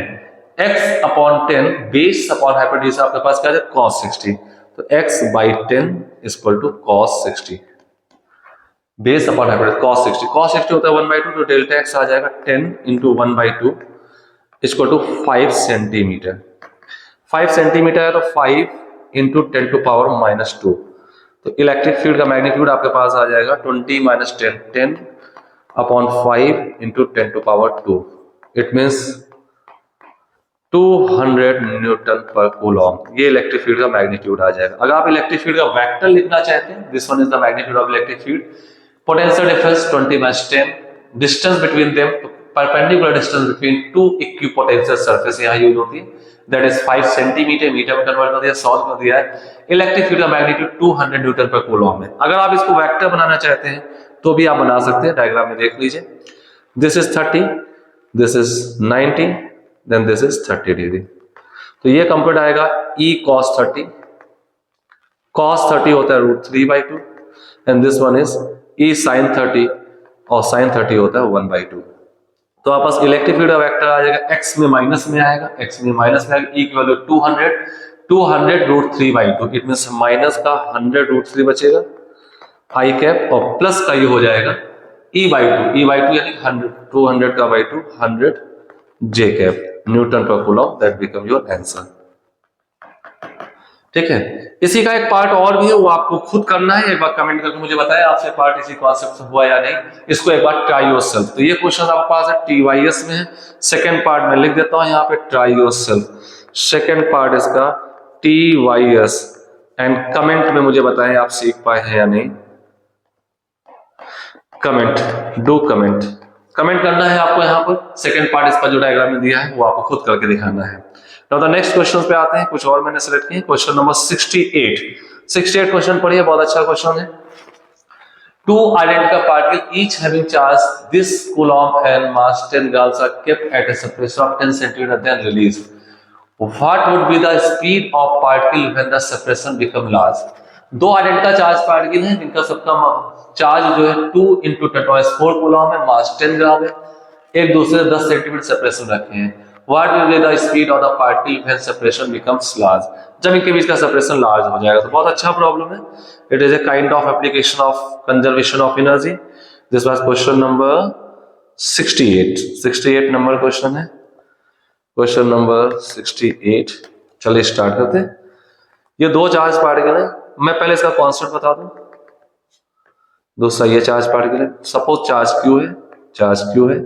x upon 10 base upon hypotenuse आपके पास क्या है, cos 60। तो x by 10 equal to cos 60, base upon hypotenuse cos 60। cos 60 होता है 1/2, तो डेल्टा x आ जाएगा 10 into 1/2 equal to 5 centimetre. 5 centimetre है तो 5 इंटू 10 टू पावर -2। तो इलेक्ट्रिक फील्ड का मैग्नीट्यूड आपके पास आ जाएगा 20 - 10, 10 upon 5 into 10 to power 2। It means 200 newton per coulomb. ये इलेक्ट्रिक फील्ड का मैग्नीट्यूड आ जाएगा। अगर आप इलेक्ट्रिक फील्ड का वेक्टर लिखना चाहते हैं, this one is the magnitude of electric field, potential difference 20 - 10, distance between them, perpendicular distance between two equipotential surface यहाँ यूज होती है, दैट इज 5 सेंटीमीटर, मीटर में कन्वर्ट कर दिया, सॉल्व कर दिया है। इलेक्ट्रिक फील्ड का मैग्नीट्यूड 200 न्यूटन पर कूलॉम है। अगर आप इसको वेक्टर बनाना चाहते हैं तो भी आप बना सकते हैं, डायग्राम में देख लीजिए। This is 30, this is 90, then this is 30 degree. तो ये कंप्लीट आएगा E cos 30, cos 30 होता है √3/2, and this one is E sin 30, और sin 30 होता है 1/2। तो आप पास इलेक्ट्रिक फील्ड का वेक्टर आ जाएगा, x में माइनस में आएगा, x में माइनस में आएगा, E की वैल्यू 200 √3/2, इट मींस माइनस का 100 √3 बचेगा आई कैप, और प्लस का ये हो जाएगा E/2, E/2 यानी 100, 200 का 2 100 जे कैप न्यूटन पर coulomb, that become your answer. ठीक है, इसी का एक पार्ट और भी है, वो आपको खुद करना है। एक बार कमेंट करके मुझे बताएं आपसे पार्ट इसी कॉन्सेप्ट से हुआ या नहीं। इसको एक बार ट्राई योरसेल्फ। तो ये क्वेश्चन आपके पास है TYS में है। सेकंड पार्ट में लिख देता हूं यहाँ पे ट्राई योरसेल्फ। सेकंड पार्ट इसका TYS, एंड कमेंट में मुझे बताएं आप सीख पाए हैं या नहीं। कमेंट, डू कमेंट, कमेंट करना है आपको यहाँ पर। सेकंड पार्ट इसका जो डायग्राम में दिया है वो आपको खुद करके दिखाना है। नाउ द नेक्स्ट क्वेश्चन पे आते हैं, कुछ और मैंने सेलेक्ट किए। क्वेश्चन नंबर 68 क्वेश्चन पढ़िए, बहुत अच्छा क्वेश्चन है। Two identical particles each having charge this coulomb and mass 10 grams are kept at a separation of 10 centimeter then released. What would be the speed of particle when the separation become large? दो identical charge particle हैं जिनका सबका charge जो है 2 × 10⁴ coulomb है, मास 10 ग्राम है, एक दूसरे से 10 सेंटीमीटर सेपरेशन रखे हैं। What will be the speed of the particle when separation becomes large? जब इनके बीच का सेपरेशन लार्ज हो जाएगा। तो बहुत अच्छा प्रॉब्लम है। It is a kind of application of conservation of energy. This was question number 68 number question है, क्वेश्चन नंबर 68। चलिए स्टार्ट करते हैं। ये दो चार्ज पार्टिकल है, मैं पहले इसका कॉन्सेप्ट बता दूं। दूसरा ये चार्ज पार्टिकल है, सपोज चार्ज क्यू है,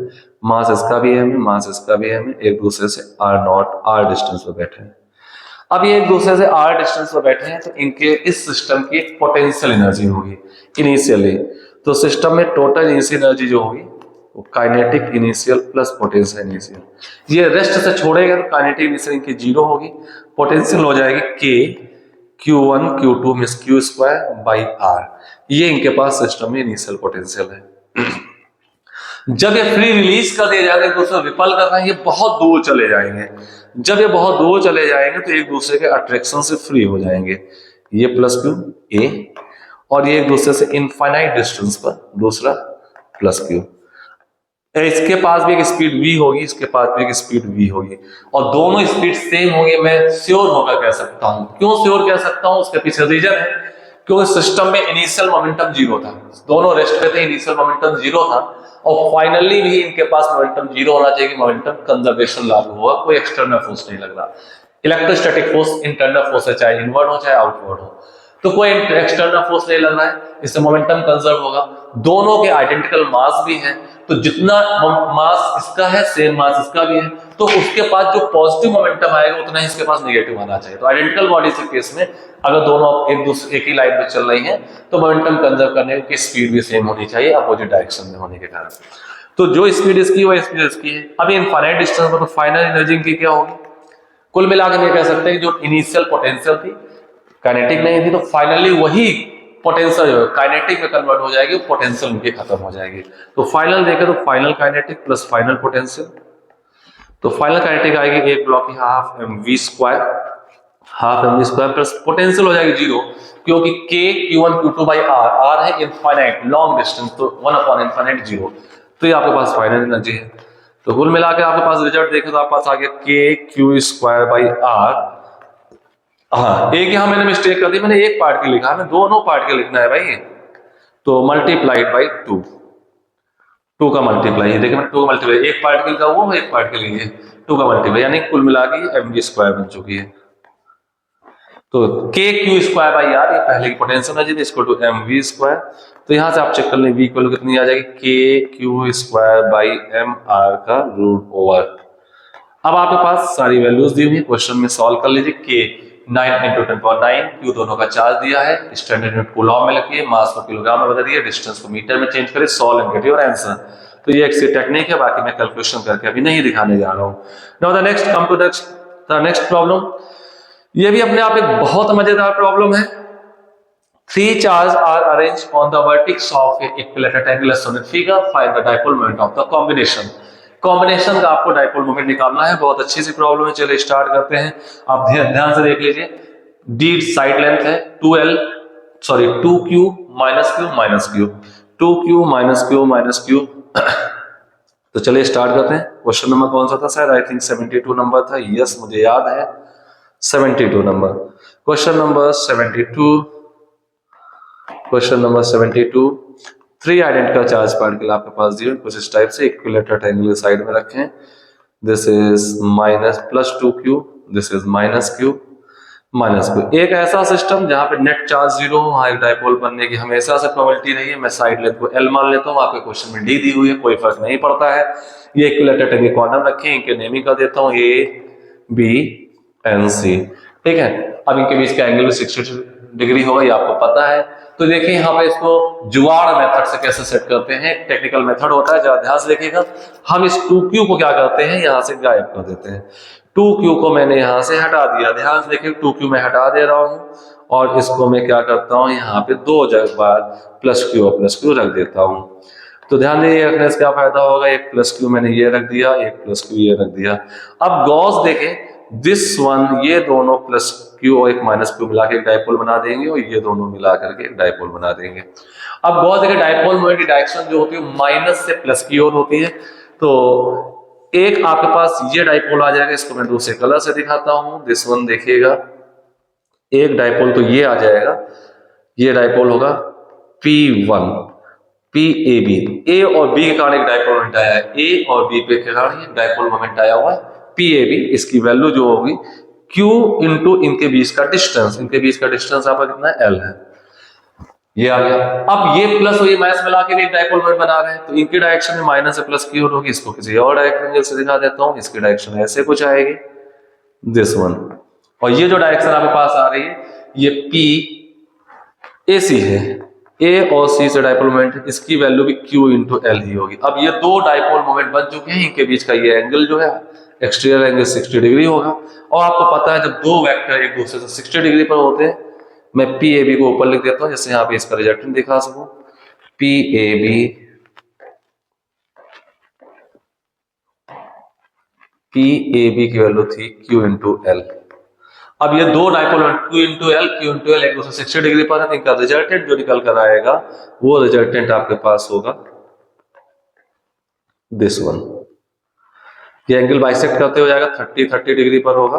मास इसका भी है, मास इसका भी है, एक दूसरे से r डिस्टेंस पर बैठे हैं। अब ये एक दूसरे से r डिस्टेंस पर बैठे हैं, तो इनके इस सिस्टम की एक पोटेंशियल एनर्जी होगी इनिशियली। तो सिस्टम में टोटल इनिशियल एनर्जी जो होगी वो kinetic initial plus potential initial. ये रेस्ट से छोड़ेगा तो काइनेटिक इनिशियल इनकी 0 होगी, पोटेंशियल हो जाएगी K Q1 Q2 miss Q²/R। ये इनके पास सिस्टम में इनिशियल पोटेंशियल है। जब ये फ्री रिलीज कर दिए जाएंगे, एक दूसरे को रिपल कर रहे हैं, ये बहुत दूर चले जाएंगे। जब ये बहुत दूर चले जाएंगे तो एक दूसरे के अट्रैक्शन से फ्री हो जाएंगे। ये प्लस Q A, और ये एक दूसरे से इनफाइनाइट डिस्टेंस पर दूसरा प्लस Q। इसके पास भी एक स्पीड v होगी, इसके पास भी एक स्पीड v होगी, और दोनों स्पीड सेम होंगे। मैं श्योर होकर कह सकता हूं। क्यों श्योर कह सकता हूं? उसके पीछे रीजन है, क्योंकि सिस्टम में इनिशियल मोमेंटम 0 था, दोनों रेस्ट पे थे, इनिशियल मोमेंटम 0 था, और फाइनली भी इनके पास मोमेंटम 0 होना चाहिए कि मोमेंटम कंजर्वेशन लागू हुआ, कोई एक्सटर्नल फोर्स नहीं लग रहा। इलेक्ट्रोस्टैटिक फोर्स इंटरनल फोर्स है, चाहे इनवर्ड हो चाहे आउटवर्ड हो, तो कोई एक्सटर्नल फोर्स नहीं लग रहा है, इससे मोमेंटम कंजर्व होगा। दोनों के आइडेंटिकल मास भी हैं, तो जितना मास इसका है सेम मास इसका भी है, तो उसके पास जो पॉजिटिव मोमेंटम आएगा उतना ही इसके पास नेगेटिव आना चाहिए। तो आइडेंटिकल बॉडीज के केस में अगर दोनों एक ही लाइन में चल रही हैं तो मोमेंटम कंजर्व करने की स्पीड भी सेम होनी चाहिए, अपोजिट डायरेक्शन में होने के कारण। तो जो स्पीड इसकी वो स्पीड इसकी है। अब इनफाइनाइट डिस्टेंस पर तो फाइनल एनर्जी की क्या होगी? कुल मिलाकर ये कह सकते हैं जो इनिशियल पोटेंशियल थी काइनेटिक नहीं थी, तो फाइनली वही पोटेंशियल जो है काइनेटिक में कन्वर्ट हो जाएगी, पोटेंशियल उनकी खत्म हो जाएगी। तो फाइनल देखें तो final kinetic plus final potential, तो फाइनल काइनेटिक आएगी एक ब्लॉक की हाफ mv² प्लस पोटेंशियल हो जाएगी 0, क्योंकि K Q1 Q2/R, R है इनफाइनाइट लॉन्ग डिस्टेंस, तो 1/इनफाइनाइट 0, तो ये आपके पास फाइनल एनर्जी है। तो कुल मिलाकर आपके पास रिजल्ट देखें तो आपके पास आ गया K Q²/R। हाँ, एक यहां मैंने मिस्टेक कर दी, मैंने एक पार्ट की लिखा, हमें दोनों पार्ट के लिखना है भाई। तो मल्टीप्लाइड बाई 2 का मल्टीप्लाई, देखिए मैं 2 का मल्टीप्लाई, एक पार्टिकल का वो एक पार्ट के लिए 2 का मल्टीप्लाई, यानी कुल मिला के mv² बन चुकी है। तो K Q²/R ये पहले की पोटेंशियल एनर्जी थी, इसको टू mv²। तो यहां से आप चेक कर लें v इक्वल कितनी आ जाएगी, K Q²/mr का रूट ओवर। अब आपके पास सारी वैल्यूज दी हुई है, क्वेश्चन में सॉल्व कर लीजिए। K 9 × 10⁹, Q दोनों का चार्ज दिया है, स्टैंडर्ड यूनिट कूलम में लिखिए, मास को किलोग्राम में बदलिए, डिस्टेंस को मीटर में चेंज करिए, solve and get your answer. तो ये एक सी टेक्निक है, बाकी मैं कैलकुलेशन करके अभी नहीं दिखाने जा रहा हूं। Now the next come to the next problem. ये भी अपने आप एक बहुत मजेदार प्रॉब्लम है। 3 charges are arranged on the vertex of a equilateral rectangular solid figure. Find the dipole moment of the combination. Combination का आपको डाइपोल मोमेंट निकालना है। बहुत अच्छी सी प्रॉब्लम है, चलिए स्टार्ट करते हैं। आप ध्यान से देख लीजिए, डी साइड लेंथ है 2Q minus Q 2Q minus Q। तो चलिए स्टार्ट करते हैं। क्वेश्चन नंबर कौन सा था? शायद आई थिंक 72 नंबर था। यस, मुझे याद है 72 number. Question number 72 3 identical charge particle आपके पास दिए कुछ इस टाइप से, इक्विलेटरल ट्रायंगल साइड में रखें। This is minus plus 2q, this is minus q minus q। एक ऐसा सिस्टम जहां पे नेट चार्ज जीरो हो, वहां एक डायपोल बनने की हमेशा से प्रोबेबिलिटी रही है। मैं साइड लेंथ को l मान लेता हूँ, आपके क्वेश्चन में d दी हुई है, कोई फर्क नहीं पड़ता है। ये इक्विलेटरल के क्वांटम रखें, इनके नेमिंग कर देता हूँ a b and c, ठीक है। अब इनके बीच का एंगल 60 डिग्री होगा, ये आपको पता है। तो देखिए यहाँ पे इसको जुगाड़ मेथड से कैसे सेट करते हैं, टेक्निकल मेथड होता है, जरा ध्यान से देखिएगा। हम इस 2q को क्या करते हैं, यहाँ से गायब कर देते हैं। 2q को मैंने यहाँ से हटा दिया, ध्यान से देखिए 2q मैं हटा दे रहा हूँ, और इसको मैं क्या करता हूँ, यहाँ पे दो जगह बार प्लस क्यू और प्लस क्यू रख देता हूँ। तो ध्यान दीजिए, रखने से क्या फायदा होगा, एक प्लस क्यू मैंने ये रख दिया, एक प्लस क्यू ये रख दिया। अब गॉस देखें, दिस वन, ये दोनों प्लस क्यू और एक माइनस क्यू मिला के एक डायपोल बना देंगे, और ये दोनों मिला करके एक डायपोल बना देंगे। अब गॉस देखें, डायपोल मोमेंट की डायरेक्शन जो होती है माइनस से प्लस की ओर होती है। तो एक आपके पास ये डायपोल आ जाएगा, इसको मैं दूसरे कलर से दिखाता हूं। दिस वन देखिएगा, एक डायपोल तो ये आ जाएगा, ये डायपोल होगा P1 PAB, ए और बी के कारण एक डायपोल मोमेंट आया है, ए और बी पे के कारण एक डायपोल मोमेंट आया हुआ है PAB। इसकी वैल्यू जो होगी Q इंटू इनके बीच का डिस्टेंस, इनके बीच का डिस्टेंस आपका कितना है, L है, ये आ गया। अब ये प्लस और ये माइनस मिला के एक डायपोल मोमेंट बना रहे हैं, तो इनकी डायरेक्शन में माइनस से प्लस की ओर होगी। इसको किसी और डायरेक्शन से दिखा देता हूं, इसकी डायरेक्शन ऐसे कुछ आएगी, दिस वन। और ये जो डायरेक्शन आपके पास आ रही है, ये PAC है, ए और सी से डायपोल मोमेंट, इसकी वैल्यू भी Q इंटू L ही होगी। अब ये दो डायपोल मोमेंट बन चुके हैं, इनके बीच का ये एंगल जो है एक्सटीरियर एंगल 60 डिग्री होगा। और आपको पता है जब दो वेक्टर एक दूसरे से 60 डिग्री पर होते हैं, मैं PAB को ऊपर लिख देता हूं, जैसे यहाँ पे इसका रिजल्टेंट दिखा सकूं, PAB की वैल्यू थी Q इंटू L। अब ये दो डायपोल Q इंटू L एक दूसरे 60 डिग्री पर है, तो इनका रिजल्टेंट जो निकल कर आएगा, वो रिजल्टेंट आपके पास होगा दिस वन। ये एंगल बाइसेक्ट करते हो जाएगा 30 डिग्री पर होगा,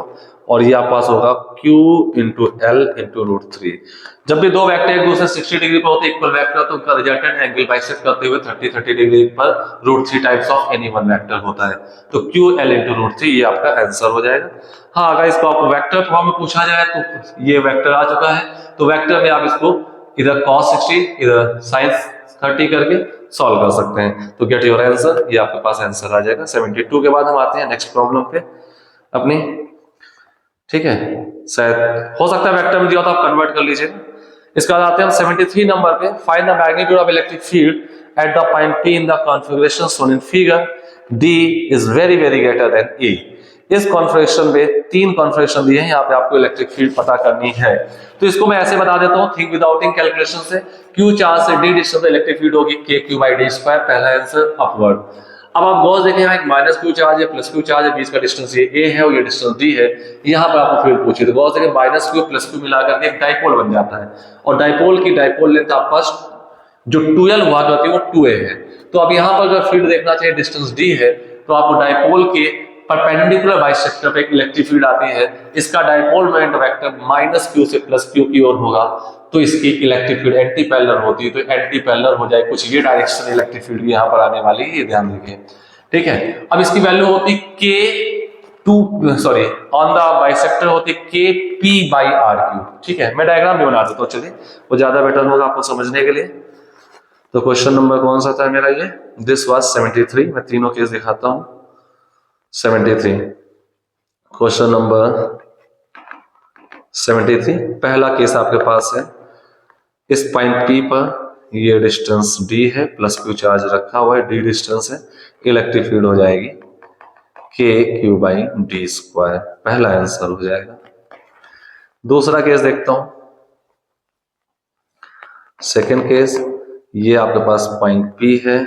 और ये आप पास होगा Q इंटू L इंटू √3। जब भी दो वेक्टर एक दूसरे 60 डिग्री पर होते हैं, इक्वल वेक्टर, तो उनका रिजल्टेंट एंगल बाइसेक्ट करते हुए 30 डिग्री पर √3 types of any one vector होता है। तो Q L इंटू √3 ये आपका आंसर हो जाएगा। हाँ, अगर इसको आपको वेक्टर फॉर्म में पूछा जाए, तो ये वेक्टर आ चुका है, तो वेक्टर में आप इसको इधर cos 60 इधर sin 30 करके सॉल्व कर सकते हैं। तो गेट योर आंसर, ये आपके पास आंसर आ जाएगा 72 के बाद हम आते हैं नेक्स्ट प्रॉब्लम पे अपनी, ठीक है। शायद हो सकता है वेक्टर में दिया तो आप कन्वर्ट कर लीजिएगा। इसके बाद आते हैं हम 73 नंबर पे, find the magnitude of electric field at the point P in the configuration shown in figure, D is very very greater than E। इस कॉन्फ़िगरेशन में तीन कॉन्फ़िगरेशन दिए हैं, यहाँ पे आपको इलेक्ट्रिक फील्ड पता करनी है। तो इसको मैं ऐसे बता देता हूँ, थिंक विदाउट कैलकुलेशन से। Q चार्ज से D डिस्टेंस इलेक्ट्रिक फील्ड होगी KQ/D², पहला आंसर अपवर्ड। अब आप गौर देखें, यहाँ एक माइनस क्यू चार्ज है, प्लस क्यू चार्ज है, बीच का डिस्टेंस ये A है और ये डिस्टेंस D है। यहाँ पर आपको फील्ड पूछी, तो गौर देखें माइनस क्यू प्लस क्यू मिलाकर के एक डायपोल बन जाता है, और डायपोल की डायपोल लेंथ आपका जो 2L हुआ करती है वो 2A है। तो अब यहाँ पर अगर फील्ड देखना चाहिए, डिस्टेंस D है, तो आपको डायपोल के परपेंडिकुलर बाइसेक्टर पे एक इलेक्ट्रिक फील्ड आती है, इसका dipole moment vector minus Q से प्लस क्यू की ओर होगा, तो इसकी इलेक्ट्रिक फील्ड एंटी पैरेलल होती है, तो एंटी पैरेलल हो जाए कुछ ये डायरेक्शन इलेक्ट्रिक फील्ड की यहाँ पर आने वाली है, ये ध्यान रखिए, ठीक है। अब इसकी वैल्यू होती ऑन द बाइसेक्टर होती KP/R3, ठीक है। मैं डायग्राम भी बना देता हूँ, चलिए वो ज्यादा बेटर होगा आपको समझने के लिए। तो क्वेश्चन नंबर कौन सा था मेरा, ये दिस वाज 73। मैं तीनों केस दिखाता हूं। 73 क्वेश्चन नंबर 73, पहला केस आपके पास है, इस पॉइंट P पर ये डिस्टेंस D है, प्लस Q चार्ज रखा हुआ है, D डिस्टेंस है, इलेक्ट्रिक फील्ड हो जाएगी KQ/D², पहला आंसर हो जाएगा। दूसरा केस देखता हूं, सेकेंड केस, ये आपके पास पॉइंट P है,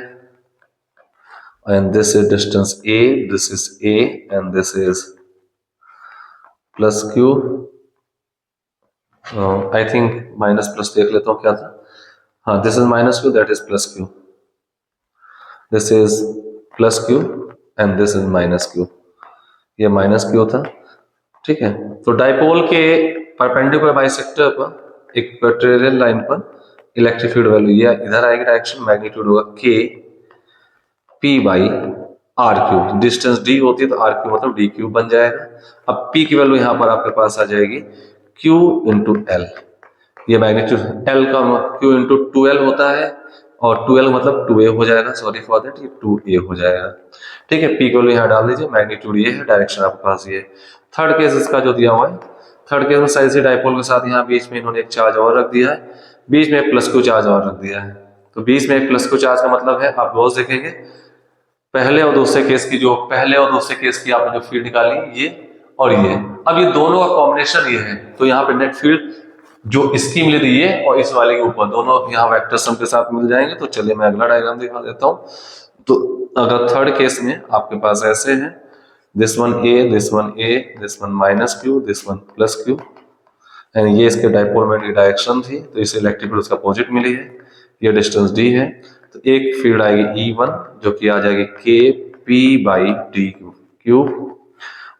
and this is distance A, this is A, and this is plus Q. I think minus plus देख लेता हूँ क्या था, हाँ this is minus Q, that is plus Q, this is plus Q and this is minus Q, ये minus Q था, ठीक है। तो डायपोल के परपेंडिकुलर बाइसेक्टर पर एक पैरेलल लाइन पर इलेक्ट्रिक फील्ड वैल्यू ये इधर आएगी, डायरेक्शन मैग्नीट्यूड होगा KP/R3, are cube, distance D होती है तो आर क्यूब मतलब डी क्यूब बन जाएगा। अब पी की वैल्यू यहाँ पर आपके पास आ जाएगी क्यू इंटू एल, ये मैग्नीट्यूड एल का क्यू इंटू 2l होता है और 2l मतलब 2a हो जाएगा, सॉरी फॉर दैट, ये 2a हो जाएगा। ठीक है, पी को यहाँ डाल दीजिए, मैग्नीट्यूड ये है, डायरेक्शन आपके पास ये। थर्ड केस इसका जो दिया हुआ है, थर्ड केस में साइज से डाइपोल के साथ यहाँ बीच में इन्होंने एक चार्ज और रख दिया है, बीच में एक प्लस क्यू चार्ज और रख दिया है। तो बीच में एक प्लस क्यू चार्ज का मतलब है, आप रोज देखेंगे पहले और दूसरे केस की, जो पहले और दूसरे केस की आपने जो फील्ड निकाली ये और ये, अब ये दोनों का कॉम्बिनेशन ये है, तो यहाँ पे नेट फील्ड जो इसकी मिली थी ये और इस वाले के ऊपर दोनों यहाँ वेक्टर सम के साथ मिल जाएंगे। तो चलिए मैं अगला डायग्राम दिखा देता हूँ। तो अगर थर्ड केस में आपके पास ऐसे है, this one A, this one A, this one minus Q, this one plus Q, and ये इसके डाइपोल मोमेंट की डायरेक्शन थी, तो इसे इलेक्ट्रिक फील्ड उसका अपोजिट मिली है, ये डिस्टेंस डी है। तो एक फील्ड आएगी E1 जो कि आ जाएगी के पी बाई डी क्यूब,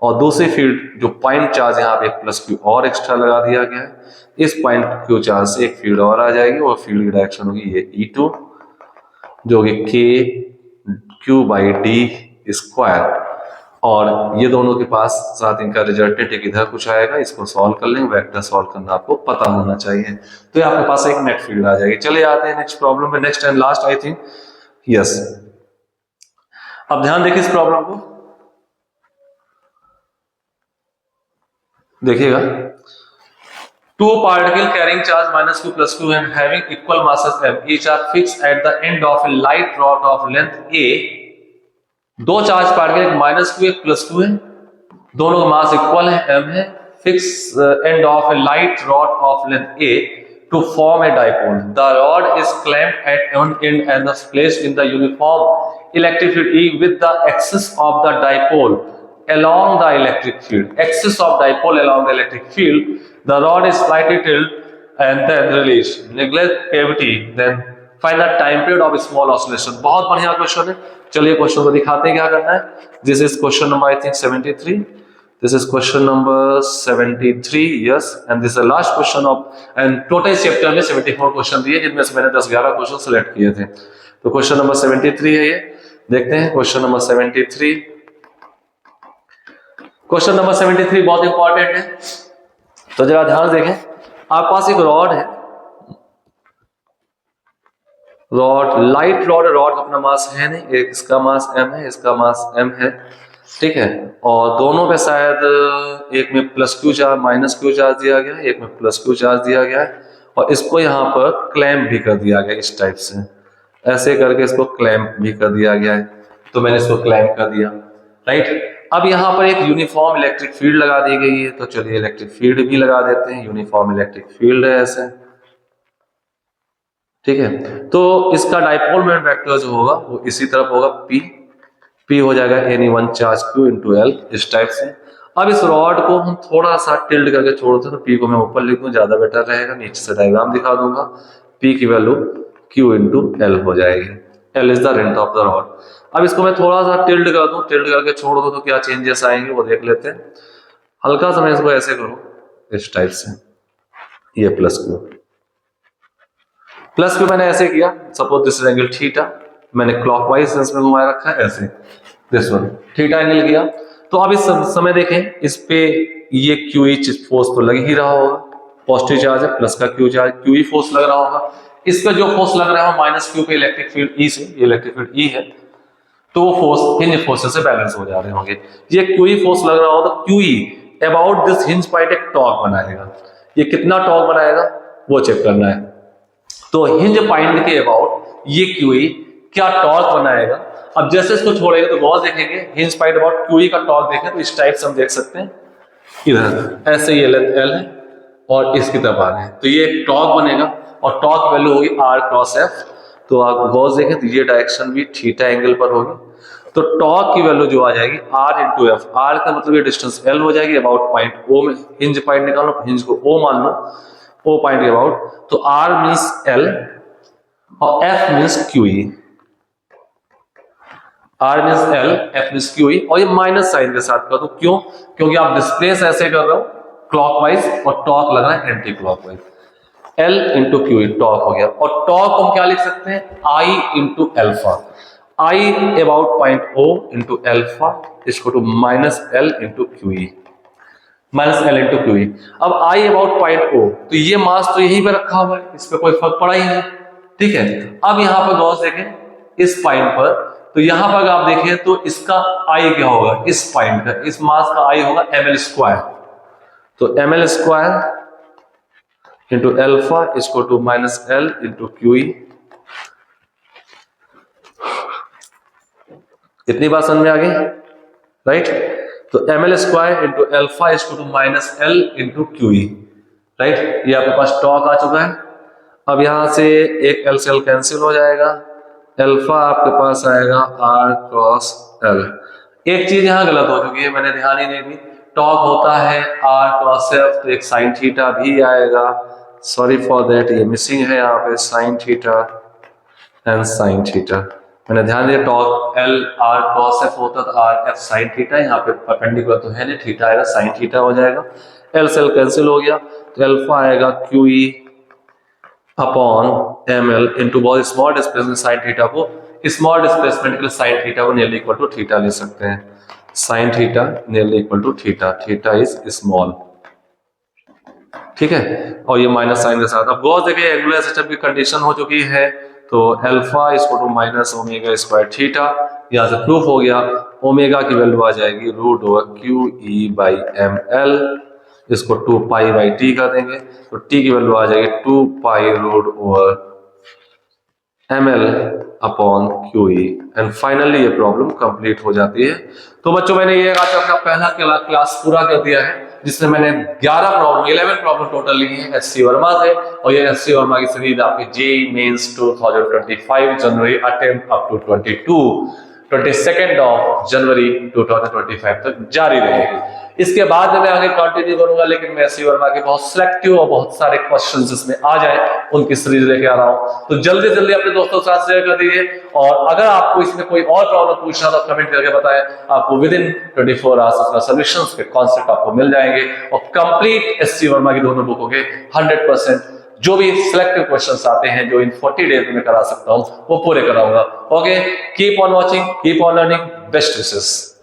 और दूसरी फील्ड जो पॉइंट चार्ज यहाँ पे एक प्लस क्यू और एक्स्ट्रा लगा दिया गया है, इस पॉइंट क्यू चार्ज से एक फील्ड और आ जाएगी और फील्ड की डायरेक्शन होगी ये E2 जो कि के क्यू बाई डी स्क्वायर, और ये दोनों के पास साथ इनका रिजल्टेंट एक इधर कुछ आएगा, इसको सॉल्व कर लेंगे, वेक्टर सॉल्व करना आपको पता होना चाहिए। तो आपके पास एक नेट फील्ड आ जाएगी। चले आते हैं नेक्स्ट प्रॉब्लम में, next and last I think, yes. अब ध्यान देखिए इस प्रॉब्लम को, देखिएगा, two particle carrying charge minus q plus q and having equal masses m, each are fixed at the end of a light rod of length a। दो charge particle, एक minus Q एक plus Q है, दोनों का mass equal है, m है, fix end of A light rod of length a to form a dipole. The rod is clamped at one end and is placed in the uniform electric field E with the axis of the dipole along the electric field. Axis of dipole along the electric field. The rod is slightly tilted and then released. Neglect cavity. Then find the time period of small oscillation. बहुत बढ़िया question है। चलिए question को दिखाते हैं क्या करना है। This is question number I think 73. This is question number 73, yes, and this is the last question of, and total chapter में 74 क्वेश्चन दिए जिनमें से मैंने 10-11 क्वेश्चन सेलेक्ट किए थे। तो क्वेश्चन नंबर 73 है ये, देखते हैं क्वेश्चन नंबर 73। क्वेश्चन नंबर 73 बहुत इंपॉर्टेंट है, तो जरा ध्यान देखें। आपके पास एक रॉड है, रॉड, लाइट रॉड, रॉड का अपना मास है नहीं, एक इसका मास m है, इसका मास m है, ठीक है, और दोनों पे शायद एक में plus Q charge minus Q charge दिया गया है, एक में प्लस क्यू चार्ज दिया गया है, और इसको यहाँ पर क्लैम्प भी कर दिया गया इस टाइप से, ऐसे करके इसको क्लैम्प भी कर दिया गया है। तो मैंने इसको क्लैम्प कर दिया, राइट। अब यहाँ पर एक यूनिफॉर्म इलेक्ट्रिक फील्ड लगा दी गई है, तो चलिए इलेक्ट्रिक फील्ड भी लगा देते हैं, यूनिफॉर्म इलेक्ट्रिक फील्ड है ऐसे, ठीक है। तो इसका डाइपोल मोमेंट वेक्टर जो होगा वो इसी तरफ होगा, P हो जाएगा any1 charge Q into L, इस टाइप से। अब इस रॉड को हम थोड़ा सा टिल्ट करके छोड़ते हैं, तो P को मैं ऊपर लिख दूं, ज्यादा बेटर रहेगा, नीचे से डायग्राम दिखा दूंगा। P की वैल्यू Q इंटू L हो जाएगी, L is the length of the rod. अब इसको मैं थोड़ा सा टिल्ट कर दूं, टिल्ट करके छोड़ दूं तो क्या चेंजेस आएंगे वो देख लेते हैं। हल्का सा मैं इसको ऐसे करूं, इस टाइप से, ये प्लस क्यू मैंने ऐसे किया, suppose this is angle theta, मैंने क्लॉकवाइज सेंस में घुमाया रखा है ऐसे, दिस वन थीटा एंगल किया। तो अब इस समय देखें, इस पे ये QE फोर्स तो लग ही रहा होगा, पॉजिटिव चार्ज है, प्लस का Q चार्ज, QE फोर्स लग रहा होगा। इस पे जो फोर्स लग रहा है माइनस Q पे इलेक्ट्रिक फील्ड E से, ये इलेक्ट्रिक फील्ड E है, तो वो फोर्स हिंज फोर्स से बैलेंस हो जा रहे होंगे। ये QE फोर्स लग रहा होगा, तो QE about this hinge point एक टॉर्क बनाएगा। ये कितना टॉर्क बनाएगा वो चेक करना है। तो हिंज पॉइंट के अबाउट ये QE क्या टॉर्क बनाएगा। अब जैसे इसको छोड़ेंगे तो बहुत देखेंगे, हिंज पॉइंट अबाउट QE का टॉर्क देखें तो इस टाइप से हम देख सकते हैं, इधर ऐसे ये लेंथ L है और इसकी तरफ आ रहे हैं, तो ये एक टॉर्क बनेगा और टॉर्क वैल्यू होगी R क्रॉस F। तो आप गौर देखें तो ये डायरेक्शन भी थीटा एंगल पर होगी, तो टॉर्क की वैल्यू जो आ जाएगी R इंटू F। R का मतलब ये डिस्टेंस L हो जाएगी, अबाउट पॉइंट O में हिंज पॉइंट निकालो, हिंज को O मान लो, O पॉइंट के अबाउट, तो R मीन्स L और F means QE, R means L, F means QE, और ये माइनस साइन के साथ कर दो, क्यों? क्योंकि आप डिस्प्लेस ऐसे कर रहे हो क्लॉकवाइज और टॉर्क लग रहा है anti clockwise. L into QE torque हो गया, और टॉर्क हम क्या लिख सकते हैं, I into alpha. I about point O into alpha is equal to minus L into QE, minus L into Q. अब I about point O, तो ये मास तो यहीं पे रखा हुआ है, इस पे कोई फर्क पड़ा ही नहीं, ठीक है। अब यहाँ पर गौर से देखें इस पॉइंट पर, तो यहाँ पर आप देखें तो इसका I क्या होगा, इस पॉइंट का, इस मास का I होगा ml स्क्वायर, तो ml square into alpha is equal to minus L into q. इतनी बात समझ में आ गई, राइट। तो ml square into alpha is equal to minus L into q, right. ये आपके पास टॉक आ चुका है। अब यहां से एक एल से एल कैंसिल हो जाएगा, एल्फा आपके पास आएगा आर क्रॉस एल। एक चीज यहां गलत हो चुकी है, मैंने ध्यान ही नहीं दी, टॉक होता है आर क्रॉस एफ, तो एक साइन थीटा भी आएगा, सॉरी फॉर दैट, ये मिसिंग है यहाँ पे, sine theta and sine theta. मैंने ध्यान दिया talk L R cross F होता तो आर एफ साइन थीटा, यहाँ पे परपेंडिकुलर तो है नहीं, थीटा आएगा साइन थीटा हो जाएगा, एल से एल कैंसिल हो गया, तो एल्फा आएगा q E upon m L into बहुत स्मॉल डिस्प्लेसमेंट साइन थीटा को, स्मॉल डिस्प्लेसमेंट के लिए साइन थीटा को नियरली इक्वल टू थीटा ले सकते हैं, sine theta nearly equal to theta, theta is small, ठीक है। और ये माइनस साइन के साथ, अब गौर देखिए एंगुलर सिस्टम की कंडीशन हो चुकी है, तो alpha is equal to minus omega square theta, यहाँ से प्रूफ हो गया, ओमेगा की वैल्यू आ जाएगी root over q E by m L, इसको 2 पाई बाई टी कर देंगे, तो टी की वैल्यू आ जाएगी 2 pi root over m L upon q E, and finally ये प्रॉब्लम कंप्लीट हो जाती है। तो बच्चों मैंने ये आज अपना पहला क्लास पूरा कर दिया है, जिसमें मैंने 11 प्रॉब्लम टोटल ली है एससी वर्मा से, और ये एससी वर्मा की सीरीज आपकी जेईई मेंस 2025 जनवरी attempt up to 22nd of January 2025 तक जारी रहेगी। इसके बाद में मैं आगे कंटिन्यू करूंगा, लेकिन मैं एससी वर्मा के बहुत सिलेक्टिव और बहुत सारे क्वेश्चंस जिसमें आ जाए उनकी सीरीज लेके आ रहा हूं, तो जल्दी जल्दी अपने दोस्तों के साथ शेयर कर दीजिए। और अगर आपको इसमें कोई और प्रॉब्लम पूछना तो कमेंट करके बताएं, आपको विद इन 24 आवर्स उसका सॉल्यूशंस के कॉन्सेप्ट आपको मिल जाएंगे, और कंप्लीट एससी वर्मा की दोनों बुकों के 100% जो भी सिलेक्टिव क्वेश्चंस आते हैं जो इन 40 डेज में करा सकता हूं वो पूरे कराऊंगा। Okay, keep on watching, keep on learning, best wishes.